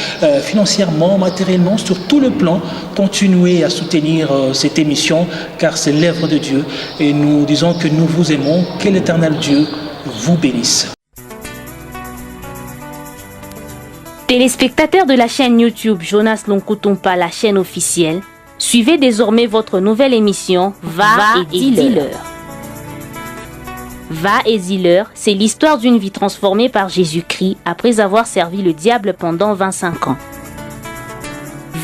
financièrement, matériellement, sur tout le plan. Continuez à soutenir cette émission car c'est l'œuvre de Dieu et nous disons que nous vous aimons. Que l'Éternel Dieu vous bénisse. Téléspectateurs de la chaîne YouTube Jonas Lonkutumpa, la chaîne officielle, suivez désormais votre nouvelle émission Va et dis-leur. Va et dis-leur, c'est l'histoire d'une vie transformée par Jésus-Christ après avoir servi le diable pendant 25 ans.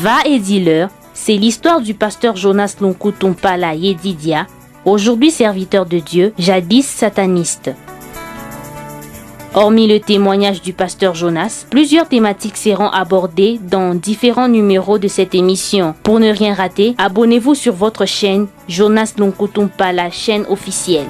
Va et dis-leur, c'est l'histoire du pasteur Jonas Lonkutumpa la Yedidia, aujourd'hui serviteur de Dieu, jadis sataniste. Hormis le témoignage du pasteur Jonas, plusieurs thématiques seront abordées dans différents numéros de cette émission. Pour ne rien rater, abonnez-vous sur votre chaîne Jonas Lonkutumpa, la chaîne officielle.